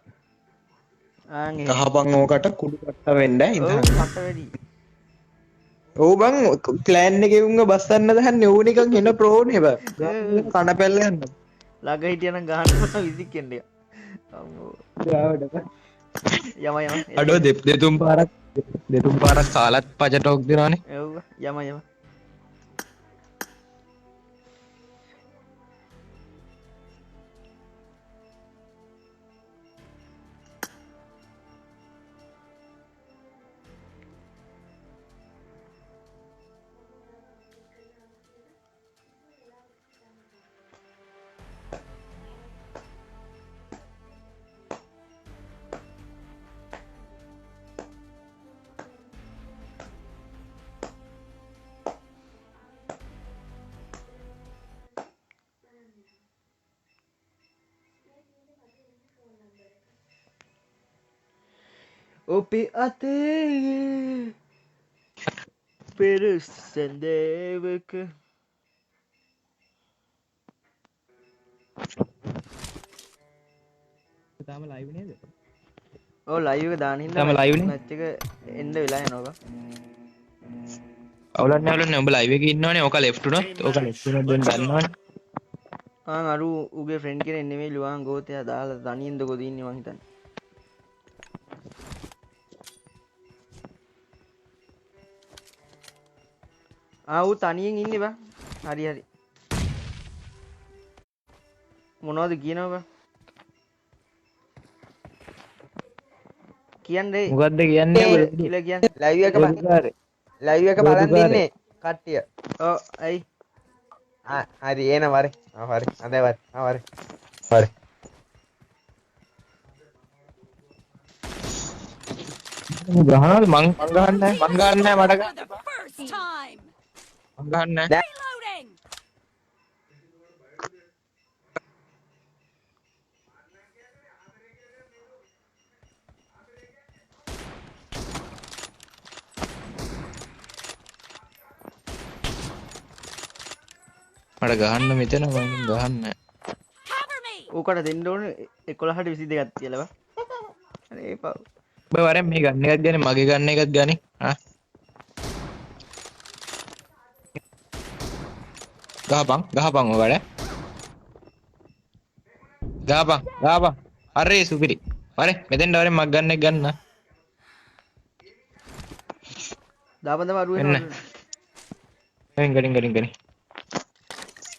ආන් ඒ. ගහපන් ඕකට කුඩු කට්ට වෙන්න ඔව් ඉඳන්. කට වැඩි. ඔව් බං ක්ලෑන් එකේ උන්ව බස්සන්න දහන්නේ ඕන එකක් එන ප්‍රෝ නේ බං. කන පැල්ල යන්න. ළඟ හිටියනම් ගහන්න විසිකෙන්න. අම්මෝ. යම යම. අඩෝ දෙතුන් පාරක් කාලත් පජටෝක් දෙනවානේ. ඔව් යම යම. ඔපේ අතේ පෙරසැඳේවක තාම ලයිව් නේද? ඔව් ලයිව් එක දාන හින්දා තාම live නේ? මැච් එක එන්න වෙලා යනවා. අවුලන්නේ උඹ ලයිව් එකේ ඉන්නවනේ. ඕක ලෙෆ්ට් උනොත් ඕක ලෙෆ්ට් උනොත් දැන් දන්නවනේ. අරු උගේ ෆ්‍රෙන්ඩ් කෙනෙක් නෙමෙයි ලුවාන් ගෝතයා දාලා තනියෙන්ද කොද ඉන්නේ මං හිතන්නේ. ඌ තනියෙන් ඉන්නේ බං. හරි හරි. මොනවද කියනවා බං? කියන්නේ මොකද්ද කියන්නේ? කියලා කියන්නේ. ලයිව් එක බලන්න. ලයිව් එක බලන් ඉන්නේ කට්ටිය. ඔව් ඇයි? හරි එන වරේ. හරි. අදේ වරේ. වරේ. වරේ. ගහනවද? මං ගහන්නේ නැහැ. මං ගහන්නේ නැහැ මට For the first time. මං ගහන්නේ නැහැ. Reloading. මට ගහන්න මෙතන මං ගහන්නේ නැහැ. Cover me. ඌකට දෙන්න ඕනේ 11ට 22ක් කියලා බං. අනේ පව්. ඔබ වරෙන් මේ ගන්න එකත් ගන්නේ මගේ ගන්න එකත් ගන්නේ. ගහපන් ඔයාලා. ගහපන්. අරේ සුපිරි. වරේ මෙතෙන්ට වරෙන් මග ගන්න එක ගන්න. දාපන් තමයි අරුවෙන්. ගනින්.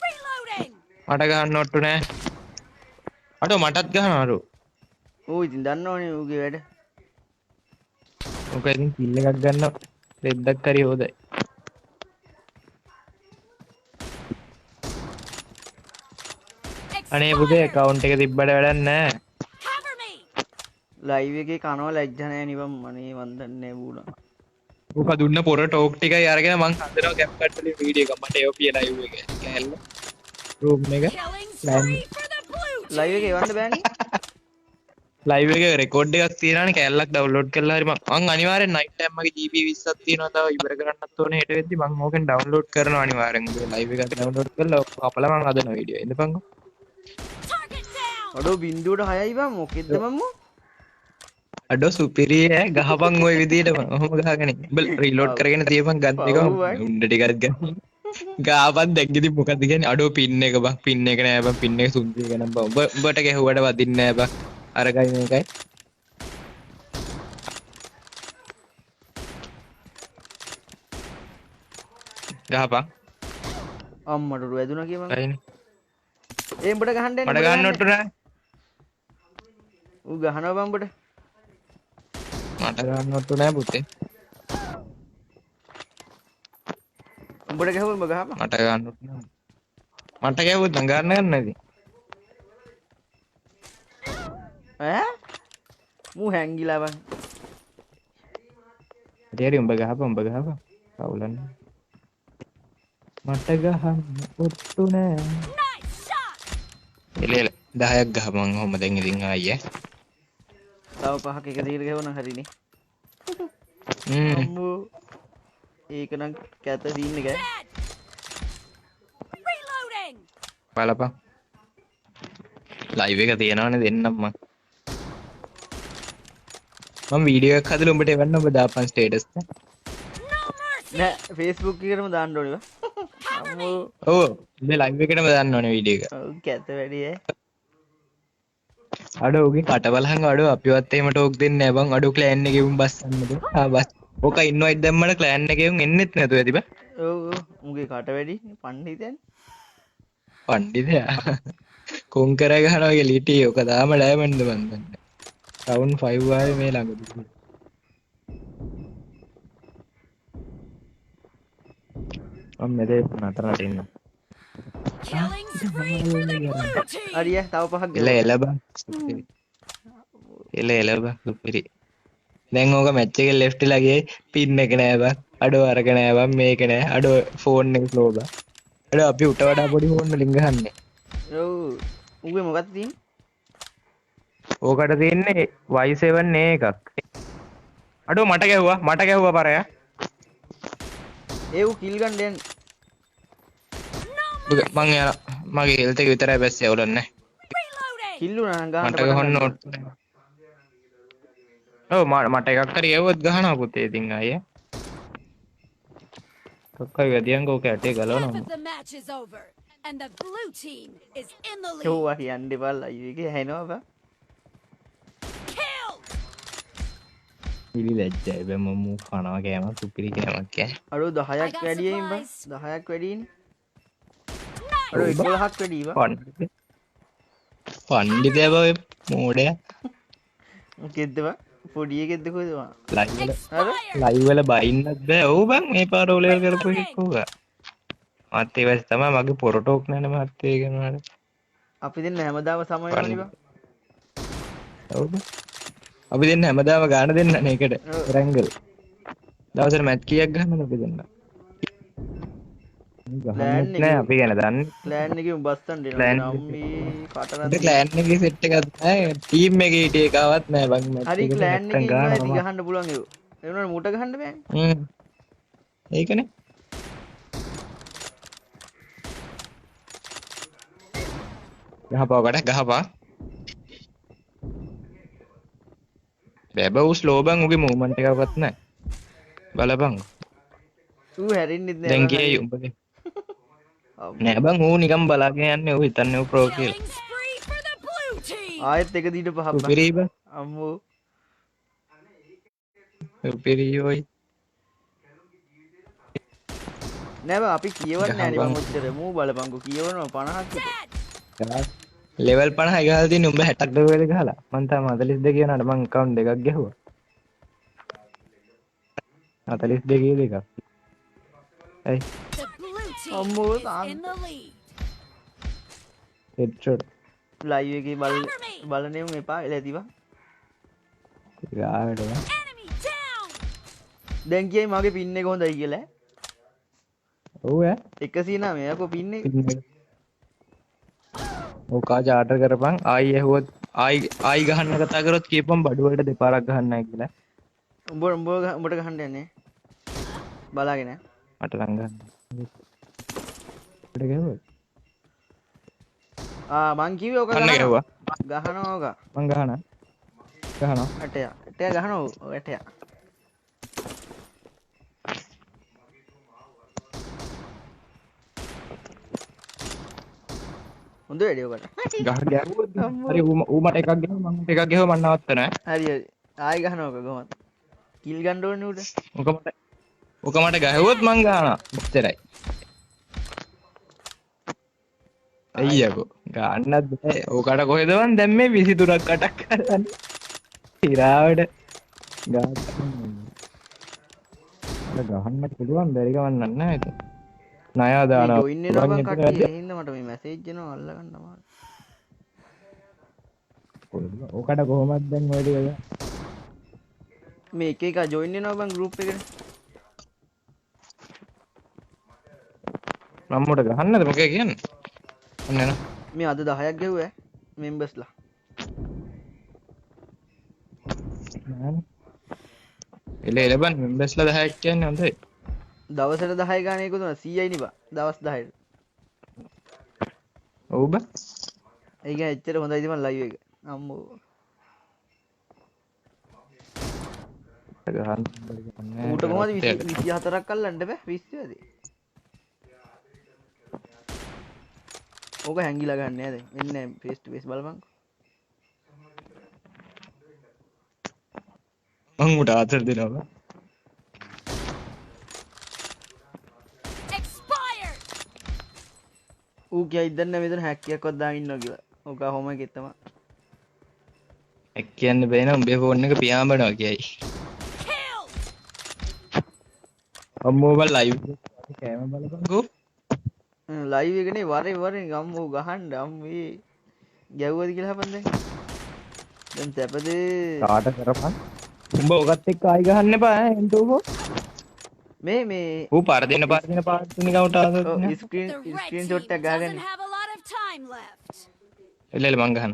Reloading. මට ගහන්න ඔට්ටු නෑ. අඩෝ මටත් ගහනවා අරෝ. ඌ ඉතින් දන්නවනේ ඌගේ වැඩ. ඔක ඉතින් කිල් එකක් ගන්න රෙද්දක් හරි හොදයි. අනේ පුතේ account එක තිබ්බට වැඩක් නෑ. Cover me. ලයිව් එකේ කනවා ලැජ්ජ නැහැ නිවම් මනේ මන් දන්නේ වුණා. ඔක දුන්න පොර ටෝක් ටිකයි අරගෙන මං හදනවා කැප් කට් වලින් වීඩියෝ එකක් මට ඒපිය ලයිව් එක කෑල්ල රූම් එක Killing spree for the blue team. Live එකේ එවන්න බෑනේ. ලයිව් එකේ රෙකෝඩ් එකක් තියෙනවානේ කෑල්ලක් ඩවුන්ලෝඩ් කරලා හරි මං අනිවාර්යෙන් නයිට් ටයිම් මගේ GB 20ක් තියෙනවා තව ඉවර කරන්නත් ඕනේ හෙට වෙද්දි මං ඕකෙන් ඩවුන්ලෝඩ් කරනවා අනිවාර්යෙන් ලයිව් එකට ඩවුන්ලෝඩ් කරලා අපලා මං හදන වීඩියෝ ඉඳපන්කෝ. Target down. අඩෝ බින්දුවට 6යි බං මොකෙද්ද මම්මෝ? අඩෝ සුපිරි ඈ ගහපන් ওই විදියට ඔහොම ගහගෙන උඹ රීලෝඩ් කරගෙන තියපන් ගන්න එක උණ්ඩ ටිකක් ගන්න ගාපන් දැක්කෙදි මොකද්ද කියන්නේ අඩෝ පින් එක බං පින් එක නෑ බං පින් එක සුන්දර එක නම් බං උඹට ගැහුවට වදින්නේ නෑ බං අරගයි මේකයි ගහපන් අම්මට වැදුනා කියමන්. අයිනේ ඒ උඹට ගහන්න මට ගන්න ඔට්ටු නෑ ඌ ගහනවා බං උඹට. මට ගන්නවත් නෑ පුතේ. උඹට ගැහුවා උඹ ගහපන්. මට ගන්නවත් නෑ. මට ගැහුවොත් නම් ගන්න නැති. ඈ? මූ හැංගිලා බං. හරි උඹ ගහපන්. කවුලන්නේ. මට ගහන්න ඔට්ටු නෑ. Nice shot. එල 10ක් ගහපන් ඔහොම දැන් ඉතින් ආයේ. තව 5ක් එක දිගට ගැහුවා නම් හරිනේ. අම්මෝ. ඒක නම් කැත සීන් එක. Reloading. බලපන්. ලයිව් එක තියනවනේ දෙන්නම් මම වීඩියෝ එකක් හදලා උඹට එවන්න ඔබ දාපන් ස්ටේටස් එක. නෑ Facebook එකේම දාන්න ඕනේ බං. අම්මෝ. ඔව් මේ ලයිව් එකටම දාන්න ඕනේ වීඩියෝ එක. ඔව් කැත වැඩි ඈ. අඩෝ උගේ කට බලහන් අඩෝ අපිවත් එහෙම ටෝක් දෙන්නේ නෑ බං. අඩෝ ක්ලෑන් එකේ උන් බස්සන්නද? බස්. ඕක ඉන්වයිට් දැම්මම ක්ලෑන් එකේ උන් එන්නෙත් නැතුව ඇති බං. ඔව් උගේ කට වැඩි පණ්ඩිතයන්. පණ්ඩිතයා. කොන් කරා ගහනවා කියලා හිටියේ. ඕක තාම ඩයමන්ඩ්ද මන් දන්නේ. රවුන්ඩ් 5 ආවේ මේ ළඟදී. මෙතේ නතරට ඉන්න. Killing spree for the blue team. හරිය තව 5ක් එල බං. එල බං සුපිරි. දැන් ඕක මැච් එකේ ලෙෆ්ට් ලා ගියේ පින් එක නෑ බං. අඩෝ අරක නෑ බං මේක නෑ. අඩෝ ෆෝන් එක ස්ලෝ බං. අඩෝ අපි උට වඩා පොඩි ෆෝන් වලින් ගහන්නේ. ඔව් උගේ මොකක්ද තියෙන්නේ? ඕකට තියෙන්නේ Y7 එකක්. අඩෝ මට ගැහුවා පරයා. ඒ ඌ කිල් ගන්න දෙන්න. මං යනවා. මගේ හෙල්ත් එක විතරයි බැස්සේ අවුලන්නේ. Reloading. කිල් උනා නම් ගහන්න මට ගහන්න ඕන. ඔව් මට එකක් හරි එවුවොත් ගහනවා පුතේ ඉතින් ආයේ. කොක්කයි වැඩියන් ගෝ කැටේ Half ගලවනවා. of the match is over, and the blue team is in the ඔව් lead. අහි යන්න දෙපල් අයියෝ එකේ හැෙනවා බං. Kill. ඉලි ලැජ්ජයි බෑ මම කනවා කෑම සුපිරි කෑමක් කෑ. අඩෝ 10ක් I got වැඩියෙන් බං. supplies. 10ක් වැඩියිනේ. අඩෝ 11ක් වැඩි බං. පණ්ඩිතයා බය මෝඩයා. මොකෙද්ද බං? පොඩි එකෙද්ද කොහෙද බං? Expired. ලයිව් වල බයින්නත් බෑ. ඔව් බං මේ පාර ඔලෙවල් කරපු එකක් ඕක. මත් ඒ වස් තමයි මගේ පොරටෝක් නැනේ මත් ඒ කරනවාට. අපි දෙන්න හැමදාම සමයවනේ බං. ඔව් අපි දෙන්න හැමදාම ගාන දෙන්නනේ එකට රැංගල්. දවසට මැච් කීයක් ගන්නද අපි දෙන්න? ගහන්නේ නැහැ අපි ගැන දන්නේ. ප්ලෑන් එකේ උඹස්සන් Plan දෙනවා. අම්මේ කටරන්. අපේ ක්ලෑන් එකේ සෙට් එකක් නැහැ. ටීම් එකේ හිටිය එකවත් නැහැ බං මැච් හරි එකට ප්ලෑන් නැත්තම් එකේ ඉන්නවා ගහනවා. ගහන්න පුළුවන් ඒව. ඒ වුණාට මුට ගහන්න බෑනේ. ඒකනේ. ගහපුවකට ගහපා. බැබව් ස්ලෝ බං උගේ මූවමන්ට් එකක්වත් නැහැ. බලපන්. ඌ හැරෙන්නෙත් නෑ. දැන් කියයි උඹගේ. නෑ බං ඌ නිකන් බලාගෙන යන්නේ ඌ හිතන්නේ ඌ ප්‍රෝ කියලා. Killing spree for the blue team. ආයෙත් එක දීට පහක් බං. සුපිරි බං. අම්මෝ. සුපිරි ඔයි. නෑ බං අපි කියවන්නේ නෑනේ බං ඔච්චර. මූ බලපන්කෝ කියවනවා 50ක් විතර. Dead. ලෙවල් 50 ගහලා තියෙන්නේ උඹ 60ක් දරුවේද ගහලා. මං තාම 42 කියනවාට මං account දෙකක් ගැහුවා. 42 දෙකක්. ඇයි The blue team Ammo, is in the lead. headshot live එකේ බලන්නේ උන් එපා එලා ඇති බං. ගාවට බං. Enemy down. දැන් කියයි මගේ පින් එක හොඳයි කියලා. ඔව් ඈ 109 යකෝ පින් එක. ඕකා චාටර් කරපන් ආයි ඇහුවොත් ආයි ගහන්න කතා කරොත් කියපන් බඩු වලට දෙපාරක් ගහන්නයි කියලා. උඹට ගහන්න යන්නේ. බලාගෙන. මට නම් ගන්න. අපිට ගහුවා. මං කිව්වේ ඔක අන්න ගැහුවා. ගහනවා ඔක. මං ගහනවා. ඇටය ගහනවා ඔය ඇටය. හොඳ වැඩි ඔකට. ගහ ගැහුවොත් හරි ඌ මට එකක් ගහුවා මං එකක් ගහුවා මං නවත්තන ඈ. හරි හරි. ආයි ගහනවා ඔක කොහොමද? කිල් ගන්න ඕනේ උඩ. ඕක මට ගැහුවොත් මං ගහනවා. ඔච්චරයි. අයියකෝ ගන්නත් බෑ ඕකට කොහෙදවන් දැන් මේ 23ක් අටක් කරන්න ඉරාවට ගහන්න පුළුවන් බැරි ගමන් නැහැ ඉතින් ණයා දානවා ජොයින් වෙනවා බං කට්ටිය ඒ හින්දා මට මේ මැසේජ් එනවා අල්ල ගන්න අමාරුයි ඕකට කොහොමද දැන් ඔය ටික මේ එක එක ජොයින් වෙනවා බං ගෲප් එකට මම්මුට ගහන්නද මොකේ කියන්නේ ඔන්න එන මේ අද 10ක් ගැහුවා මෙම්බර්ස්ලා එල බන් මෙම්බර්ස්ලා 10ක් කියන්නේ හොඳයි දවසට 10 ගාන එකතු 100යි නේ බං දවස් 10ට ඔව් බං ඒක ඇත්තට හොඳයි ඉතින් මම ලයිව් එක අම්මෝ ගහන්න ඌට කොහමද 24ක් අල්ලන්න බෑ 20 ඇති ඕක හැංගිලා ගන්න නෑ දැන් එන්නේ ෆේස් ටු ෆේස් බලපන් මං උට ආතල් දෙනවා ඌ කියයි ඉදන්න මෙතන හැක්කියක්වත් දාගෙන ඉන්නවා කියලා ඕක හොම එකෙත් තමයි එක් කියන්න බෑ නෝ උඹේ ෆෝන් එක පියාඹනවා කියයි අම්මෝ බල ලයිව් කෑම බලපන්කෝ ලයිව් එකනේ වරේ වරේ අම්මෝ ගහන්න අම්මේ ගැව්වද කියලා හපන් දැන් තැපදේ කාට කරපන් උඹ ඔකත් එක්ක ආයි ගහන්න එපා ඈ එන්ටෝකෝ මේ ඌ පරදින පාර්ටිනික අවුට් ආසත් ස්ක්‍රීන් ෂොට් එක ගහගන්න Doesn't have a lot of time left. එල්ල මං ගහන්න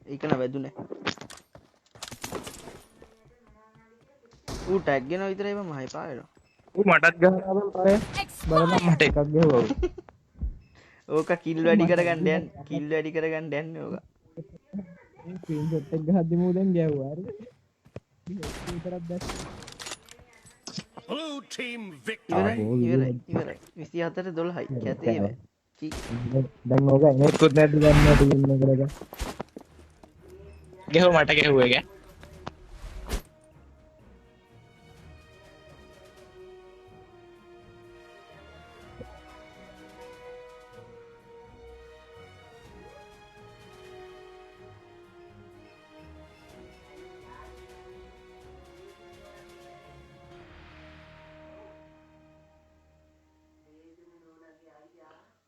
ඒක න වැදුනේ ඌ ටැග් ගෙනවා විතරයි මම හයි පාරේනවා ඌ මටත් ගහනවා බං පාරේ බලන්න මට එකක් ගහුවා ඕක කිල් වැඩි කරගන්න යන්නේ කිල් වැඩි කරගන්න යන්නේ ඕක ස්ක්‍රීන් ෂොට් එක ගහද්දි මූ දැන් ගැව්වා හරිද විතරක් දැක්ක Blue team ඉවරයි victory. ඉවරයි 24ට 12යි කැතේ වේ දැන් ඕක එනෙකුත් නැද්ද ගන්න ටීම් එකට ගැහුව මට ගැහුවා එක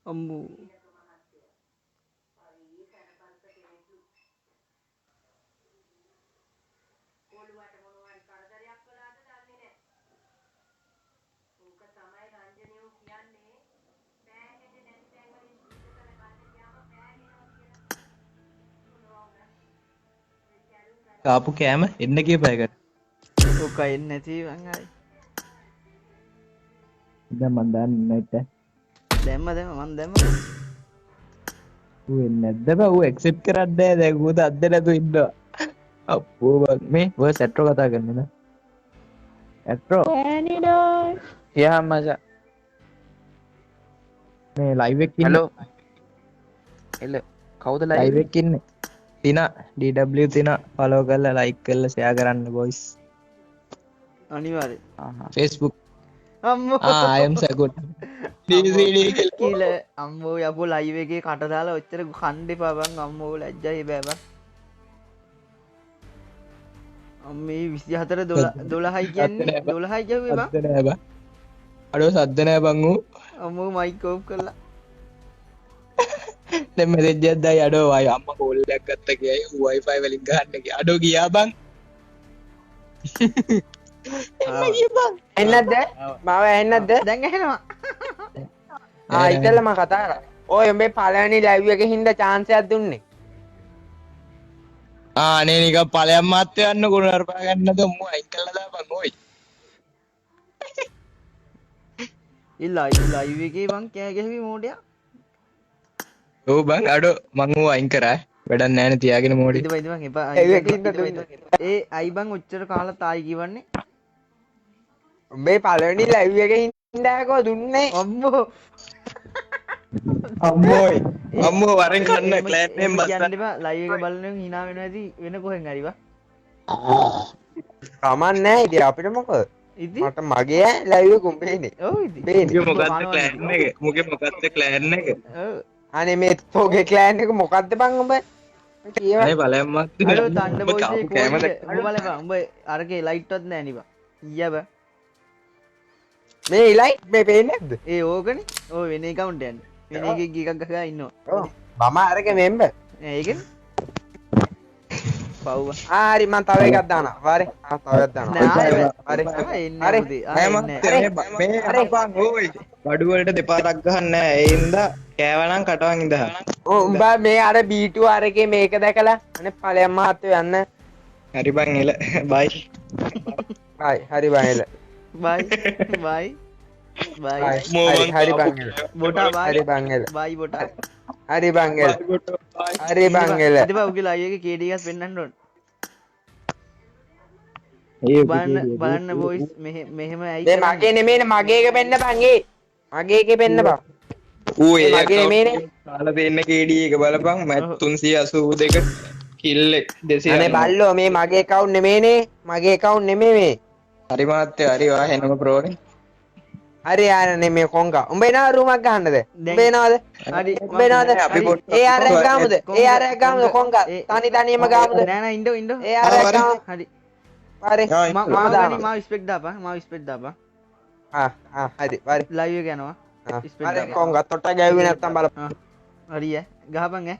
අම්මෝ කාපු කෑම එන්න කියපයකට ඕක එන්නේ නැති මං හරි දැන් මන් දන්නේ නැත්තේ දැම්ම මන් දැම්ම ඌ එන්නේ නැද්ද බා ඌ ඇක්සෙප්ට් කරන්නේ නැහැ දැන් ඌ දද්ද නැතු ඉන්නවා අප්පෝ බං මේ වර්ස් ඇට්‍රෝ කතා කරන්නේ නේද ඇට්‍රෝ යා මචං මේ ලයිව් එකක් ඉන්නේ හලෝ එල කවුද ලයිව් ලයිව් එකක් ඉන්නේ තිනා DW තිනා ෆලෝ කරලා ලයික් කරලා ෂෙයා කරන්න බොයිස් අනිවාර්යෙන් Facebook අම්මෝ I am so good DCD කිල අම්මෝ යපෝ ලයිව් එකේ කට දාලා ඔච්චර කණ්ඩ එපා බං අම්මෝ ලැජ්ජයි බෑ බං අම්මේ 24 12යි කියන්නේ 12යි කියුවේ බං සද්ද නෑ බං අඩෝ සද්ද නෑ බං ඌ අම්මෝ මයික් ඕෆ් කරලා දැන් මෙසේජ් එකක් දායි අඩෝ වයි අම්මා කෝල් එකක් ගත්ත කියයි Wi-Fi වලින් ගහන්න කිය අඩෝ ගියා බං එන්නද මාව එන්නද දැන් ඇහෙනවා ඉතල මම කතා කරා ඔය උඹේ පළවෙනි ලයිව් එකේ හින්දා chance එකක් දුන්නේ අනේ නිකන් ඵලයන් මාත් යන්න කුණ අරපා ගන්නද මෝ අයින් කළා දාපන් ඕයි ඒ ලයිව් එකේ බං කෑ ගැහුවේ මෝඩයා ඔව් බං අඩෝ මං ඌ අයින් කරා වැඩක් නෑනේ තියාගෙන මෝඩි ඉතින් බං එපා ඒ අයි බං ඔච්චර කාලත් ආයි කියවන්නේ උඹේ පළවෙනි ලයිව් එකේ හින්දා කෝ දුන්නේ අම්මෝ අම්මෝයි අම්මෝ වරෙන් කන්න ක්ලෑන් එකෙන් බස්ස කියන්න එපා ලයිව් එක බලන hina වෙනවා ඇති වෙන කොහෙන් හරි වා කමක් නැහැ ඉතින් අපිට මොකද ඉති මට මගේ ලැයිව කුම්පේනේ ඔව් ඉති පේන්නේ. මුගේ මොකක්ද ක්ලෑන් එක මුගේ මොකක්ද ක්ලෑන් එක ඔව් අනේ මේ තෝගේ ක්ලෑන් එක මොකක්ද බං උඹ කියව අනේ බලයම්මත් අලෝ තණ්ඩ බොයිස් කාපු කෝඩ් කෑමද එක උඹ බලපන් උඹ අරකේ ලයිට්වත් නෑ නිබා ඊයබ මේ ඉලයිට් මේ පේන්නේ නැද්ද ඒ ඕකනේ ඔය වෙන එකවුන්ට් යන්න වෙන එකේ ගීකක් ගහලා ඉන්නවා මම අරක මෙම්බ ඒකනේ පව්ව හරි මං තව එකක් දානවා වාරේ තව එකක් දානවා හරි හරි මේ අරපන් ඕයි බඩුවලට දෙපාරක් ගහන්න නෑ ඒ හින්දා කෑවනම් කටවන් ඉඳහන් උඹ මේ අර B2 අරකේ මේක දැකලා අනේ ඵලයන් මහත්තයෝ යන්න හරි බං එල බයි බයි හරි බයි එල බයි බයි බයි හරි බං එල බොටා හරි බයි බං එල බයි බොටා හරි බං එල හරි බං එල ඉතින් උගේ ලයිව් එකේ KD එකක් පෙන්නන්න ඕන ඒ බලන්න බොයිස් මෙහෙම ඇයි මේ මගේ නෙමෙයිනේ මගේ එක පෙන්න බං ඒ මගේ එකේ පෙන්න බං ඌ ඒ මගේ නෙමෙයිනේ කාලා දෙන්න KD එක බලපන් මැච් 382 කිල් 200 අනේ බල්ලෝ මේ මගේ account නෙමෙයිනේ මගේ account නෙමෙයි මේ හරි මහත්තයා හරි වා හෙනම ප්‍රෝනේ හරි ආරනේ මේ කොංගා උඹ එනවා රූමක් ගහන්නද උඹ එනවද හරි උඹ එනවද ඒ ආර එක ගාමුද ඒ ආර එක ගාමුද කොංගා තනි තනියම ගාමුද නෑ නෑ ඉන්න ඉන්න ඒ ආර එක ගාමු හරි හරි මාව ගනි මාව ස්පෙක් දාපන් මාව ස්පෙක් දාපන් හරි හරි ලයිව් එක යනවා ස්පෙක් හරි දාපන් කොංගා තොට ගැව්වේ නැත්තම් බලපන් හරි ඈ ගහපන් ඈ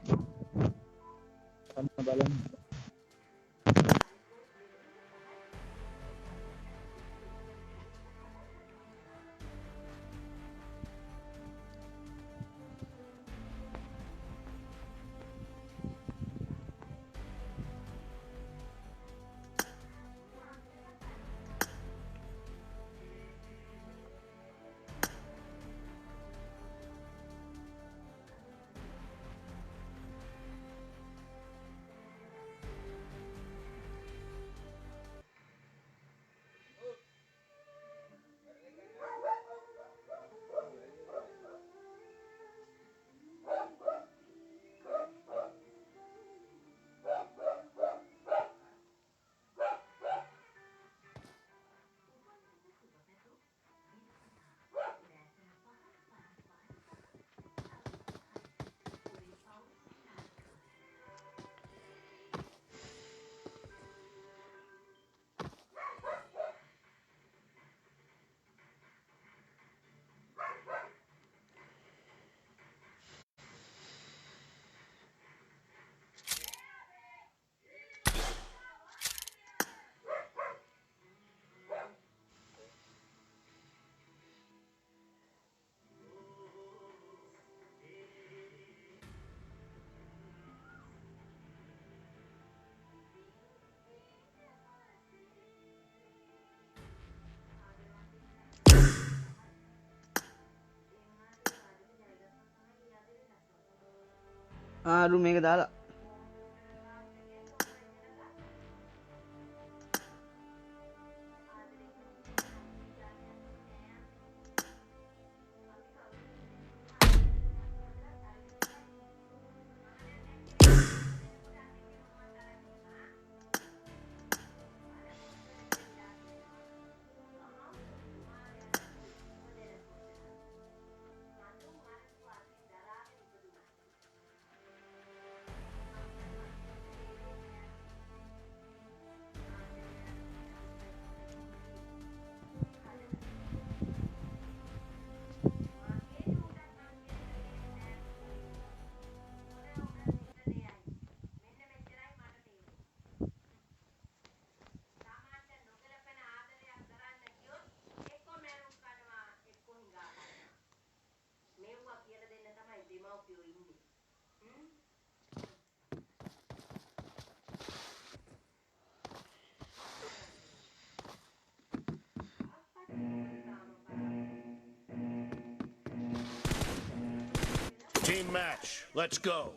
අරු මේක දාලා Team match. Let's go.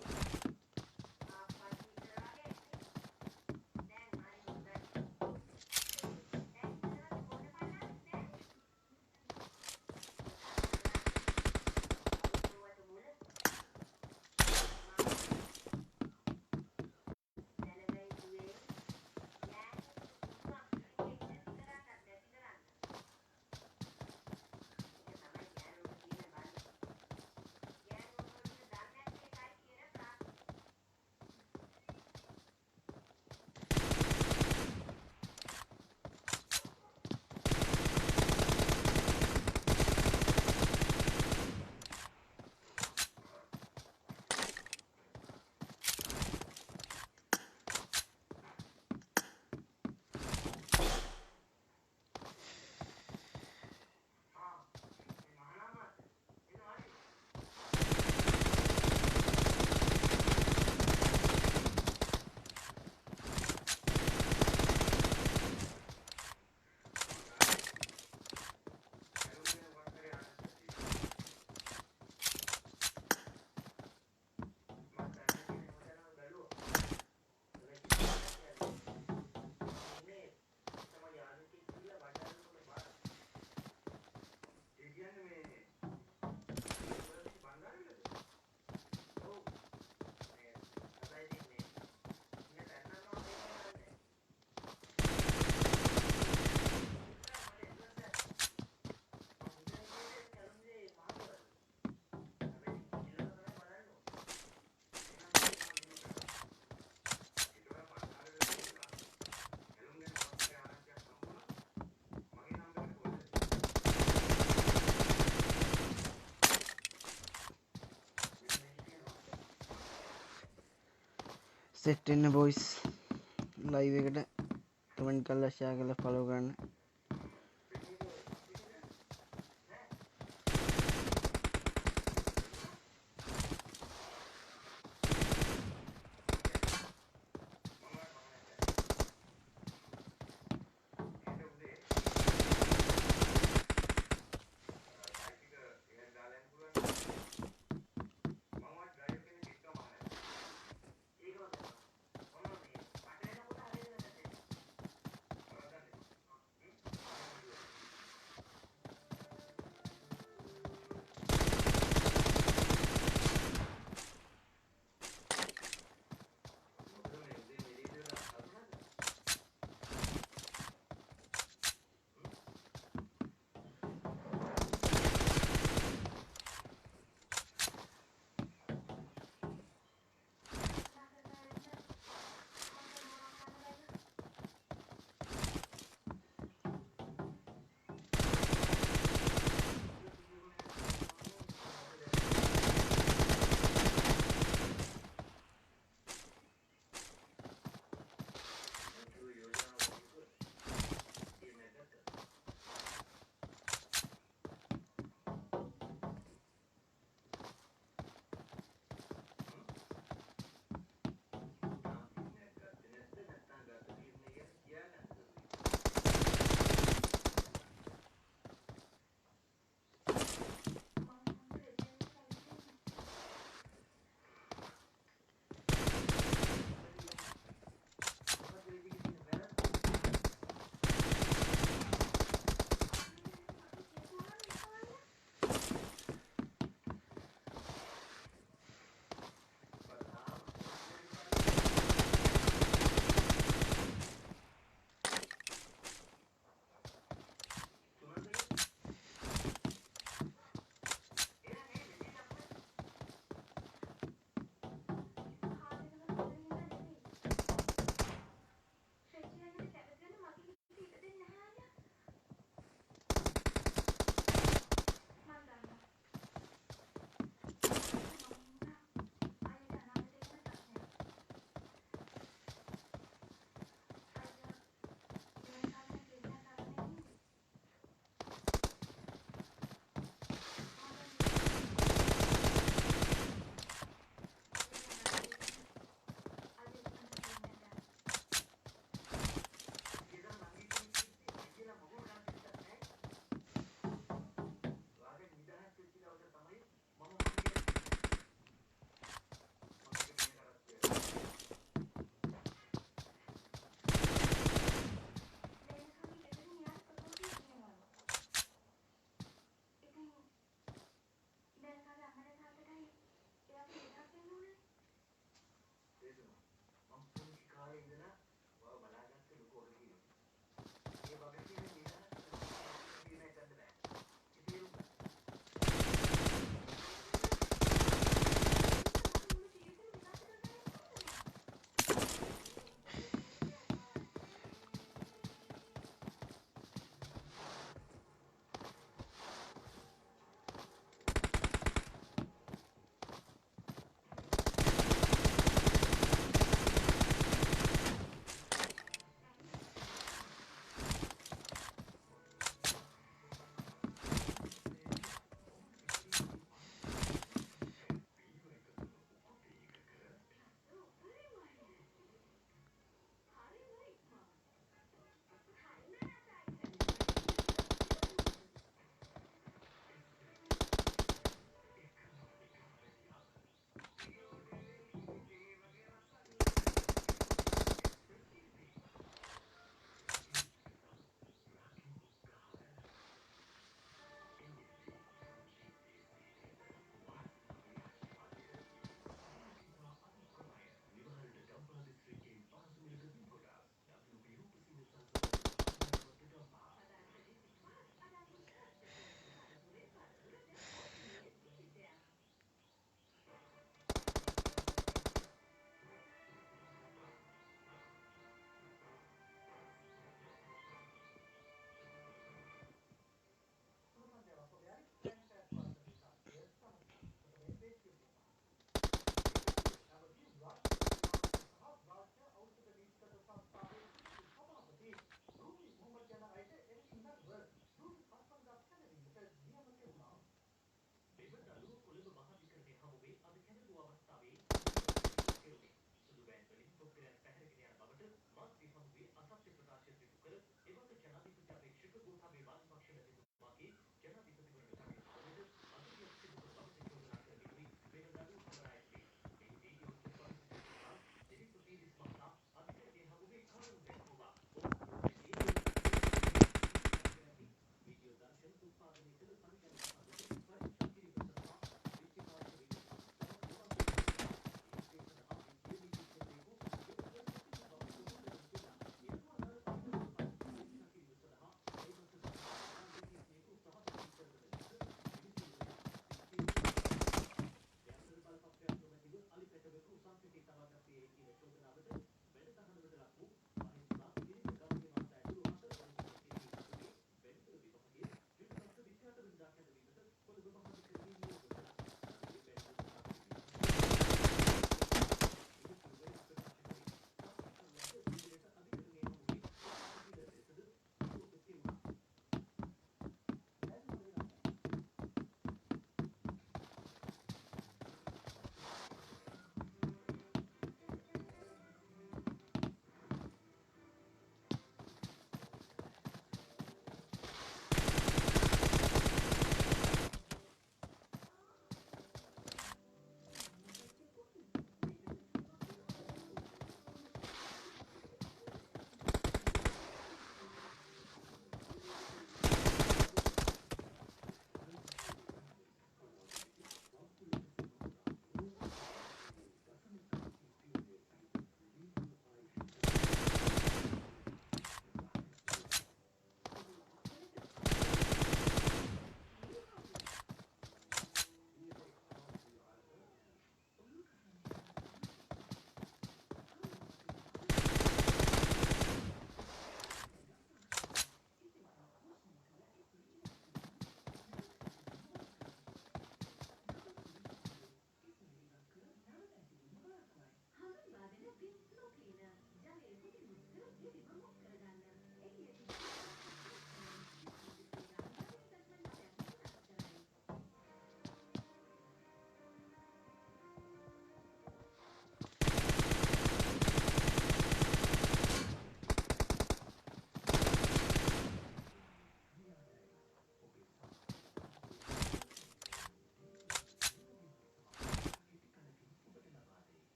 Set වෙන්න බොයිස් ලයිව් එකට කමෙන්ට් කරලා ෂෙයා කරලා ෆලෝ කරන්න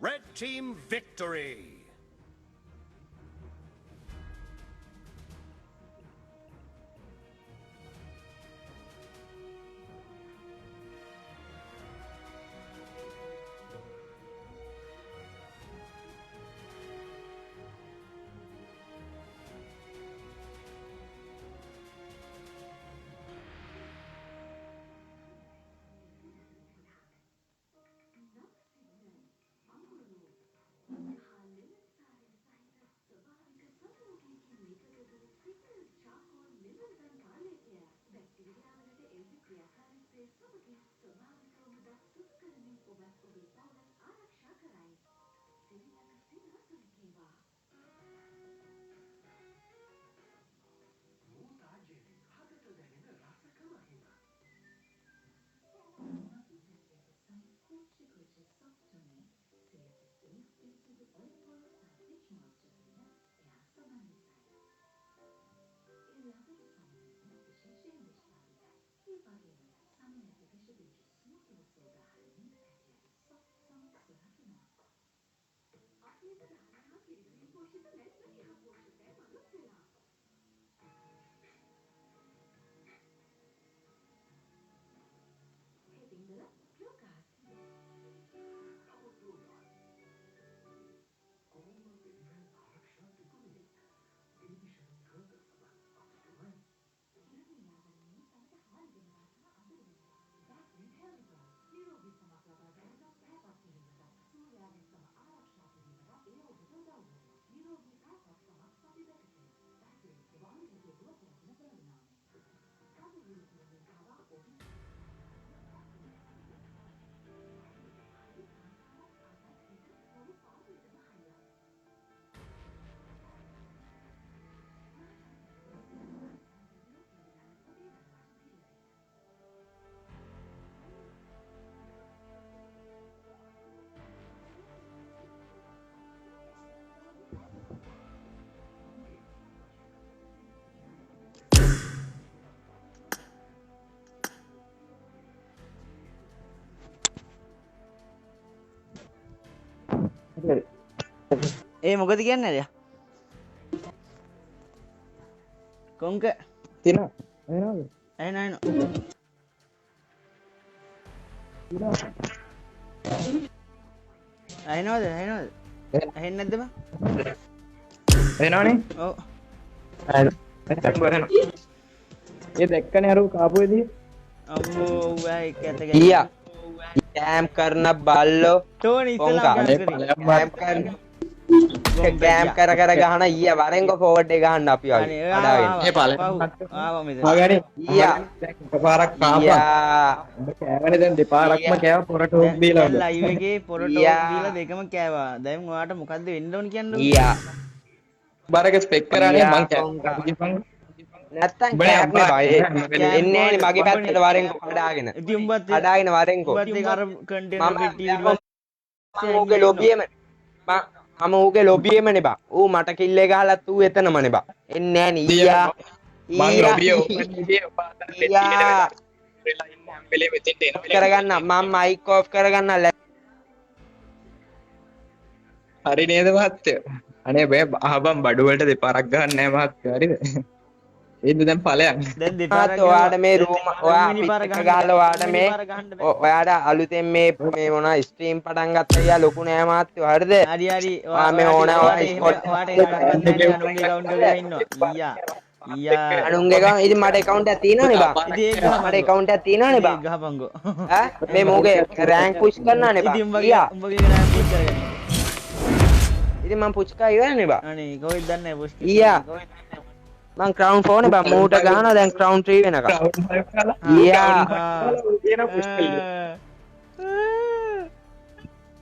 Red team victory. මොකද කියන්නේ ද කොංක තින එනවද ඇහෙන ඇහෙනවද ඇහෙන්නේ නැද්ද බං එනවනේ ඔව් ඒ දැක්කනේ අර කාපුවේදී අම්මෝ ඔයා එක ඇත ඊයා කෑම් කරන බල්ලෝ ටෝනි ඉස්සලා කෑම් කර ගහන ඊයා වරෙන්කො ෆෝවර්ඩ් එක ගහන්න අපි වගේ අඩාගෙන ඒ පළ ආවා මෙතන ආගනේ ඊයා එකපාරක් කාපා ඊයා උඹ කෑවනේ දැන් දෙපාරක්ම කෑව පොරටෝක් දීලා උඹ ලයිව් එකේ පොරටෝ දීලා දෙකම කෑවා දැන් ඔයාට මොකද්ද වෙන්න ඕන කියන්නේ ඊයා බාරක ස්පෙක් කරානේ මං කියපන් නැත්තම් කෑම්නේ බය එන්නේ නේ මගේ පැත්තට වරෙන්කො කඩාගෙන ඉතින් උඹත් කඩාගෙන වරෙන්කො උඹත් ඒක අර කන්ටේනර් පෙට්ටිය ඊට ඌගේ ලොබියෙම මම ඌගේ ලොබියෙමනේ බා ඌ මට කිල්ලේ ගහලත් ඌ එතනමනේ බා එන්නේ නැහැ නේ ඊයා මං ලොබිය ඕපන් ඉතින් ඊයා වෙලේ මෙතෙන්ට එනවා කරගන්න මම මයික් ඔෆ් කරගන්න හරි නේද මහත්තයෝ අනේ බය අහබම් බඩු වලට දෙපාරක් ගහන්න නැහැ මහත්තයෝ හරිද ඒත් දැන් ඵලයන් දැන් දෙපාරක් ඔයාට මේ රූම ඔයා පිටක ගහලා ඔයාට මේ ඔයාට අලුතෙන් මේ මොනවා ස්ට්‍රීම් පටන් ගත්තා අයියා ලොකු නෑ මහත්තයෝ හරිද හරි ඔයා මේ ඕන ඔයා ස්කොට් අනුන්ගේ account එකේ ඉන්නවා ඊයා අනුන්ගේ account ඉතින් මට account එකක් තියෙනවනේ බා ඉතින් ඒක මට account එකක් තියෙනවනේ බා ගහපන්කෝ ඈ මේ මොකේ රෑන්ක් පුෂ් කරනවානේ බා ඉතින් ඊයා උඹගේ නෑ පුෂ් කරගන්න ඉතින් මම පුෂ් කරා ඉවරනේ බා අනේ කොහෙද දන්නේ පුෂ් ඊයා මං crown 4 නේ බා මූට ගහනවා දැන් crown 3 වෙනකම් ඊයා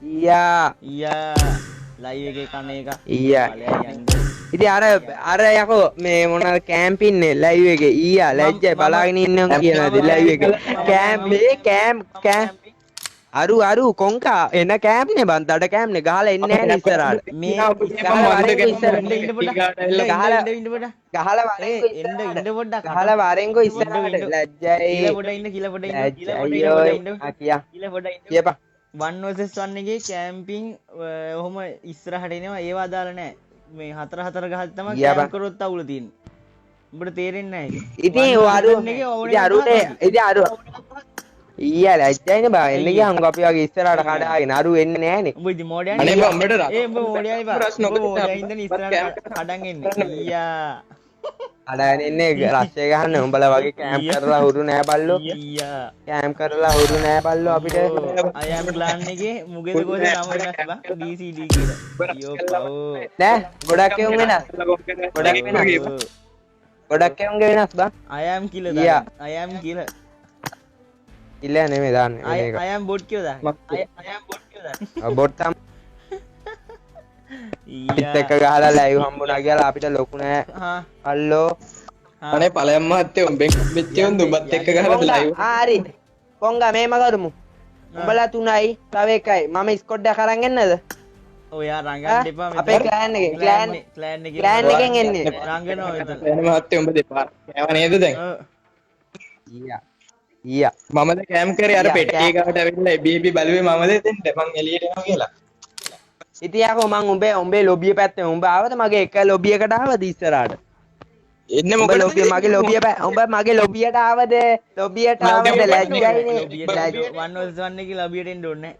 ඊයා ඊයා ලයිව් එකේ කන එක ඊයා ඵලයන් යන්නේ ඉතින් අර යකෝ මේ මොනවාද කැම්ප් ඉන්නේ ලයිව් එකේ ඊයා ලැජ්ජයි බලාගෙන ඉන්නවා කියනවාද ලයිව් එකේ කැම්ප් අරු කොංකා එන කැම්ප් නේ බන් දඩ කැම්ප් නේ ගහලා එන්නේ නැහැ නේ ඉස්සරහට මේ ගහලා වරෙන්කෝ ඉස්සරහට ගහලා වරෙන්කෝ ඉස්සරහට ලැජ්ජයි කියපා 1 vs 1 එකේ කැම්පින් ඔහොම ඉස්සරහට එනවා ඒව අදාළ නැහැ මේ 4 ගහක් තමයි කැම්ප් කරොත් අවුල තියෙන්නේ උඹට තේරෙන්නේ නැහැ ඉතින් අරු ඊයා ලැජ්ජයිනේ බා එන්න ගියා හංග අපි වගේ ඉස්සරහට කඩාගෙන අරු එන්නේ නැහනේ උඹ ඉතින් මොඩියන්නේ අනේ උඹට උඹ මොඩියයි බා ප්‍රශ්න ඔබ ඉඳන් ඉස්සරහට කඩන් එන්නේ ඊයා කඩාගෙන එන්නේ රෂ්ය ගහන්න උඹලා වගේ කැම්ප් කරලා හුරු නෑ බල්ලෝ ඊයා කැම්ප් කරලා හුරු නෑ බල්ලෝ අපිට අයම් ප්ලාන් එකේ මුගෙද කොහෙද නම වෙනස් බා DCD කියලා යෝ පව් නෑ ගොඩක් එවුන් වෙනස් ගොඩක් එවුන්ගේ වෙනස් බා අයම් කියලා දාන්න අයම් කියලා ඉල්ල නෙමෙයි දාන්නේ වෙන එක අයම් බොට් කියලා දාන්න අයම් බොට් කියලා දාන්න බොට් තම ඊට එක ගහලා ලයිව් හම්බුණා කියලා අපිට ලොකු නෑ හල්ලෝ අනේ පළයන් මහත්තයෝ උඹෙන් මෙච්චර උඹත් එක්ක ගහලා ලයිව් හරි කොංගා මේම කරමු උඹලා 3යි තව එකයි මම ස්කොඩ් එක අරන් එන්නද ඔයා රංගන්න එපා අපේ ක්ලෑන් එකෙන් එන්නේ රංගනවා මෙතන එන මහත්තයෝ උඹ දෙපා කෑව නේද දැන් ඊයා මමද කැම් කරේ අර පෙට්ටිය ගාවට ඇවිල්ලා බීබී බලුවේ මමද දෙන්න මං එළියට එනවා කියලා ඉතින් යකෝ මං උඹේ ලොබිය පැත්තේ උඹ ආවද මගේ එක ලොබිය එකට ආවද ඉස්සරහට එන්නේ මොකද ලොබිය මගේ ලොබිය උඹ මගේ ලොබියට ආවද ලොබියට ආවද ලැජ්ජයිනේ 1 vs 1 එකේ ලොබියට එන්න ඕනේ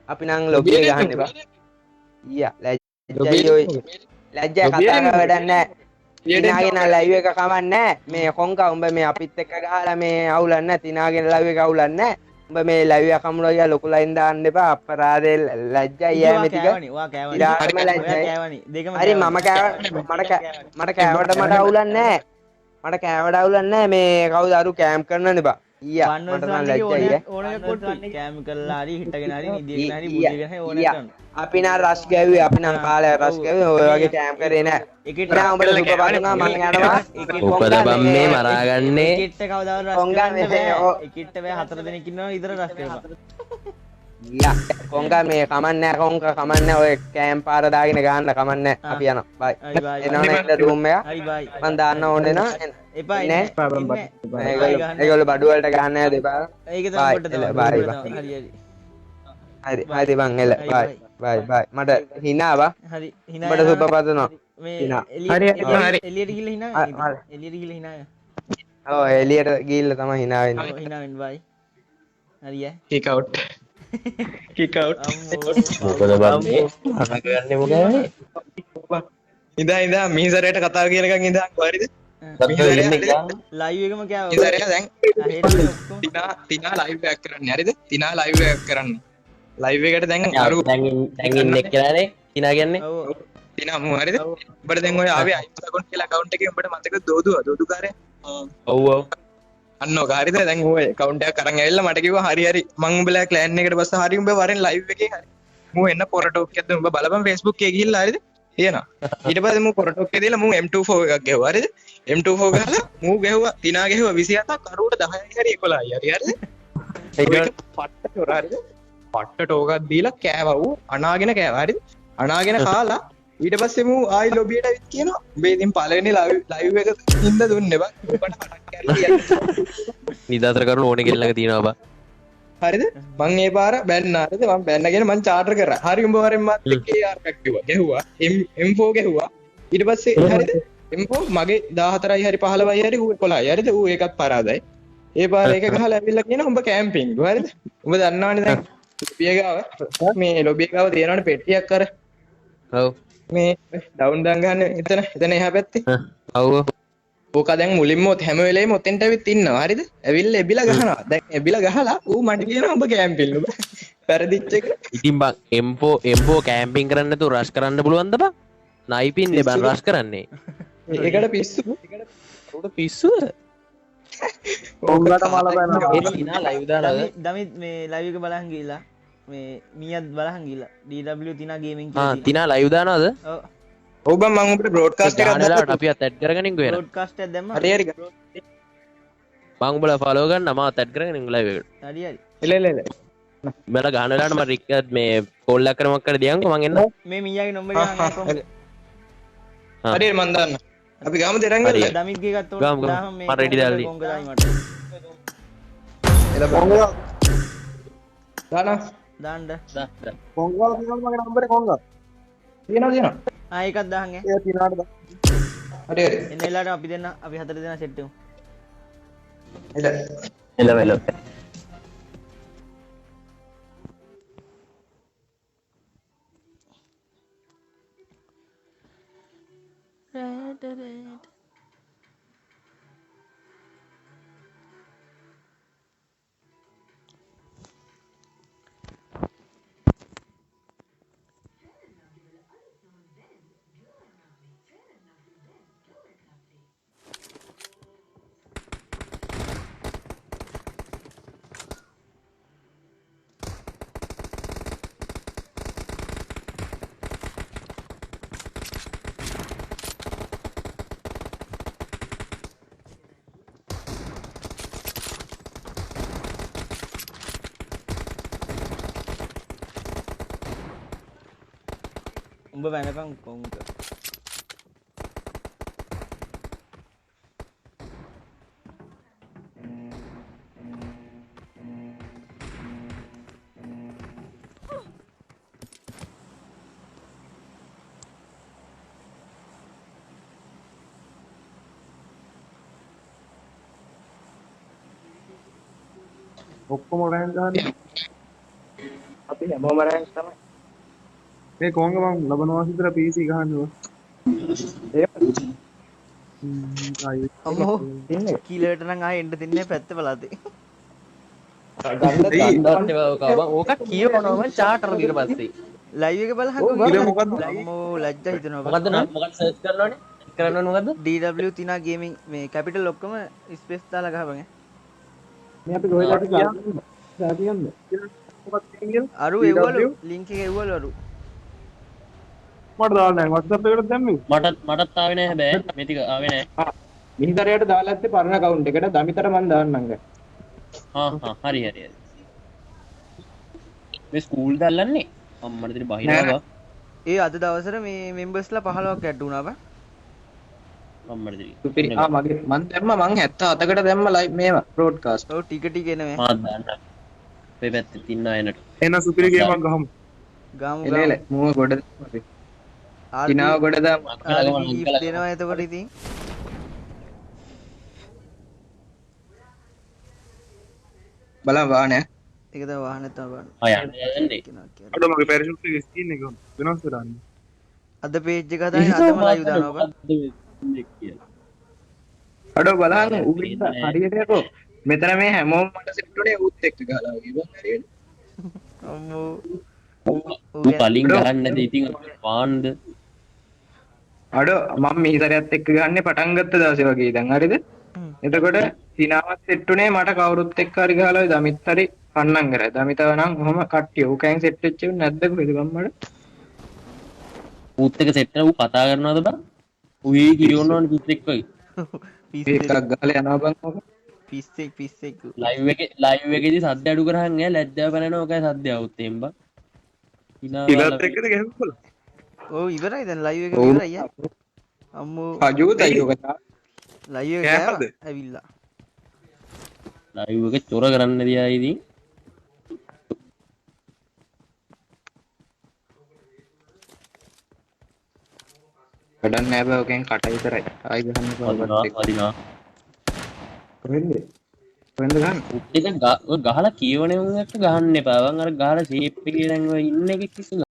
අපි නම් ලොබිය ගහන්න එපා ඊයා ලැජ්ජයි ඔය ලැජ්ජා කතා කරලා වැඩක් නැහැ තිනාගෙන ලයිව් එක කවන්නේ මේ කොංකා උඹ මේ අපිත් එක්ක ගහලා මේ අවුලන්නේ නැහැ තිනාගෙන ලයිව් එක අවුලන්නේ නැහැ උඹ මේ ලයිව් එක කමුණා ගියා ලොකු ලයින් දාන්න එපා අපරාධේ ලැජ්ජයි යෑම ටික ඉරාටම ලැජ්ජයි දෙකම හරි මම මට කෑවට මට අවුලන්නේ නැහැ මට කෑවට අවුලන්නේ නැහැ මේ කවුද අරු කැම්ප් කරන්නනේ බා ඊයා මට නම් ලැජ්ජයි ඕනක කොට්ටු කැම් කරලා හරි හිටගෙන හරි නිදිගෙන හරි බුදිගෙන හරි ඕනක කරන්න අපි නම් රෂ් ගැව්වේ අපි නම් කාලේ රෂ් ගැව්වේ ඔය වගේ කැම්ප් කරේ නැහැ එකට නෑ උඹට සුප පාතුනා මම යනවා මොකද බම් මේ මරාගන්නේ එකට කවදාවත් රස් කරන්න බෑ එකට බෑ 4 දෙනෙක් ඉන්නවා විතර රස් කරපන් යා කොංගා මේ කමන්නේ කොංගා කමන්නේ ඔය කැම්ප් පාර දාගෙන ගන්න කමන්නේ අපි යනවා බයි එනවනේ රූම් එක හරි බයි මම දාන්න ඕනේ නා එපා නෑ ඒගොල්ලෝ බඩු වලට ගන්න නෑ දෙපා ඒක තමයි ඔබට තමයි බයි හරි හරි බං එල බයි මට හිනාවා හරි හිනා මට සුප පාතුනා මේ එළියට ගිහලා හිනා එළියට ගිහලා හිනා ඔව් එළියට ගිහලා තමයි හිනා වෙන්නේ හිනා වෙන්න බයි හරිය kick out මොකද බම් මේ අහගන්නේ මොකද ඉඳා මීසරයට කතා කියනකන් ඉඳන් හරිද ලයිව් එකම කෑවා ඉඳලා දැන් තිනා ලයිව් එකක් කරන්නේ හරිද තිනා ලයිව් එකක් කරන්නේ ලයිව් එකට දැන් අරු දැන් ඉන්නේ කියලානේ තිනා කියන්නේ ඔව් තිනා මු හරිද උඹට දැන් ඔය ආවේ iPhone account කියලා account එකේ උඹට මතක දෝදුකාරය ඔව් අන්න ඔක හරිද දැන් ඔය account එකක් අරන් ඇවිල්ලා මට කිව්වා හරි මං උඹලා clan එකට බස්ස හරි උඹ වරෙන් live එකේ හරි මූ එන්න පොර ටොක් එකක් උඹ බලපන් Facebook එකේ ගිහිල්ලා හරිද එනවා ඊට පස්සේ මූ පොර ටොක් එකේ දීලා මූ M24 එකක් ගැහුවා හරිද M24 ගහලා මූ ගැහුවා තිනා ගැහුවා 27ක් කරුවට 10යි හරි 11යි හරි හරිද ඒක පට්ට චොර හරිද පට්ට ටෝකක් දීලා කෑවා ඌ අනාගෙන කෑවා හරිද අනාගෙන කාලා ඊට පස්සේ මූ ආයි ලොබියට ඇවිත් කියනවා උඹේ ඉතින් පළවෙනි ලයිව් එක හින්දා දුන්නේ බං උඹට හටක් කැරලා නිදාතර කරන ඕනේ කෙල්ලක තියෙනවා බා හරිද මං ඒ පාර බැන්නා හරිද මං බැන්නගෙන මං චාටර් කරා හරි උඹ වරෙන් මාත් එක්ක AR එකක් ගැහුවා M4 ගැහුවා ඊට පස්සේ හරිද M4 මගේ 14යි හරි 15යි හරි ඌ 11යි හරිද ඌ ඒකත් පරාදයි ඒ පාර එක ගහලා ඇවිල්ලා කියනවා උඹ කැම්පින් හරිද උඹ දන්නවනේ දැන් ලොබිය ගාව මේ ලොබිය ගාව තියෙනවනේ පෙට්ටියක් කර ඔව් මේ ඩවුන් දාන් ගන්න එතන එහා පැත්තේ ඔව් ඕක දැන් මුලින්ම හැම වෙලේම ඔතෙන්ට ඇවිත් ඉන්නවා හරිද ඇවිල්ලා එබිලා ගහනවා දැන් එබිලා ගහලා ඌ මට කියනවා උඹ කැම්පින් උඹ පෙරදිච්ච එක ඉතින් බං එම්පෝ කැම්පින් කරන්න නැතුව රෂ් කරන්න පුළුවන්ද බං නයිපින්නේ බං රෂ් කරන්නේ ඒකට පිස්සු උඩ පිස්සුද උඹට මල බැලනවා ඒ තිනා ලයිව් දාලා දමිත් මේ ලයිව් එක බලන් ගිහලා මේ මියත් බලහන් ගිහලා DW තිනා ගේමින් තිනා ලයිව් දානවද? ඔව්. ඔව් බං මම උඹට බ්‍රෝඩ්කාස්ට් එකක් ගානලාට අපි අත් ඇඩ් කරගෙන ඉංගු වෙන. බ්‍රෝඩ්කාස්ට් එකක් දැම්මා. හරි හරි මම උඹලා ෆලෝ ගන්න මම අත් ඇඩ් කරගෙන ඉංගු ලයිව් එකට. හරි හරි. එල මට ගානලාට මම රික්කත් මේ කෝල් එකක් කරමක් කර දියන්කෝ මං එන්න. මේ මීයාගේ නම්බර් එක ගන්න කොහොමද? හරි මන් දාන්න අපි ගාම දෙරන් ගිහලා දමිත්ගේ ගත්තොත් ගාමු, ගාමු. දාහම මේ මම ready දාලා කොංග දායි මට. එල බංගෝ දාන්න. කොංගා තියෙනවද මගේ නම්බරේ කොංගා? තියෙනවා එකක් දාහන් ඈ. ඒ තිනාට දා. හරි හරි එන්න එලාට අපි දෙන්න අපි හතර දෙනා සෙට් වෙමු. එල උඹ වෙනකන් කොංග. ඔක්කොම රෑන්ක් ගන්න. අපි හැමෝම රෑන්ක් තමයි මේ කොංග මම ලබනවා හිතලා PC ගහනවා. අම්මෝ කීලට නම් ආයෙ එන්න දෙන්නේ පැත්ත බලද්දී. ඕක කියවනවම චාටර් ඊට පස්සේ. ලයිව් එක බලහන් කිලෝ මොකද්ද? අම්මෝ ලැජ්ජා හිතෙනවා. මොකද්ද මොකක්ද සර්ච් කරනවනේ? කරන්න ඕනේ මොකද්ද? DW තිනා ගේමින් මේ කැපිටල් ඔක්කොම ස්පේස් දාලා ගහපන්. මේ අපි කොහෙද කියන්නේ? මොකක්ද කියන්නේ? අරු එවවලු ලින්ක් එක එවවලු අරු. මට දාන්න නැහැ. WhatsApp එකට දැම්මේ. මටත් ආවේ නැහැ හැබැයි මේ ටික ආවේ නැහැ. මිහිතරයට දාලා ඇත්තේ පරණ account එකට දමිතර මන් දාන්නම් ගෑ හරි මේ ස්කූල් දැල්ලන්නේ අම්මට දෙන බහිනවා ඒ අද දවසට මේ මෙම්බර්ස්ලා 15ක් ඇඩ් වුණා බං. අම්මට දෙන සුපිරි මගේ මන් දැම්ම මං 77කට දැම්ම ලයිව් මේව බ්‍රෝඩ්කාස්ට්. ඔව් ටික ටික එනවා. මාත් දාන්න. මේ පැත්තේ තින්න අයනට. එන සුපිරි ගේමක් ගහමු. ගාමු එල මූව ගොඩ අපි තිනාව ගොඩ දාමු. දෙනවා එතකොට ඉතින්. බලන්න වාහනේ. ඒක තමයි වාහනේ තමයි බලන්න. යන්නේ. අඩ මගේ පැරෂූට් එකේ ස්කින් එක වෙනස් කරන්නේ. අද පේජ් එක හදාගෙන අදම ලයිව් දානවා බං. අඩෝ බලන්න උඹ හරියට යකෝ මෙතන මේ හැමෝම මට සෙට් උනේ ඌත් එක්ක ගහලා වගේ බං හරියට. අම්මෝ ඌ කලින් ගහන්නේ නැති ඉතින් පාන්ද අඩෝ මම මිහිතරයත් එක්ක ගහන්නේ පටන් ගත්ත දවසේ වගේ දැන් හරිද? එතකොට තිනාවත් සෙට් උනේ මට කවුරුත් එක්ක හරි ගහලා දමිත් හරි පන්නම් කරා. දමිතව නම් කොහොම කට්ටිය ඌ කෑන් සෙට් වෙච්ච උන් නැද්ද කොහෙද ගම්මඩ? ඌත් එක සෙට් කරලා ඌ කතා කරනවද බං? ඌ ඒ කියවනවනේ පිස් එක්ක වගේ. එකක් ගහලා යනවා බං ඔක. පිස්සෙක් ලයිව් එකේදී සද්ද අඩු කරහන් ඈ ලැජ්ජාව බලනවා ඔකයි සද්ද આવුත් එහෙම බං. ඉලත් එක්කද ගහමුකල. ඔව් ඉවරයි දැන් ලයිව් එක ඉවරයි යා. අම්මෝ අජෝතයි ඔක. ලයිව් එක ගෑවා ඇවිල්ලා. ලයිව් එක චොර කරන්න දියා ඉතින්. වැඩක් නෑ බෑ ඔකෙන් කට විතරයි. ආයි ගහන්න පුළුවන්. වදිනවා. කොහෙන්ද? කොහෙන්ද ගන්න? ඒක ගහලා කියවනේ උන් එක්ක ගහන්න එපා. වන් අර ගහලා ෂේප් එකේ දැන් ඔය ඉන්න එකේ කිසි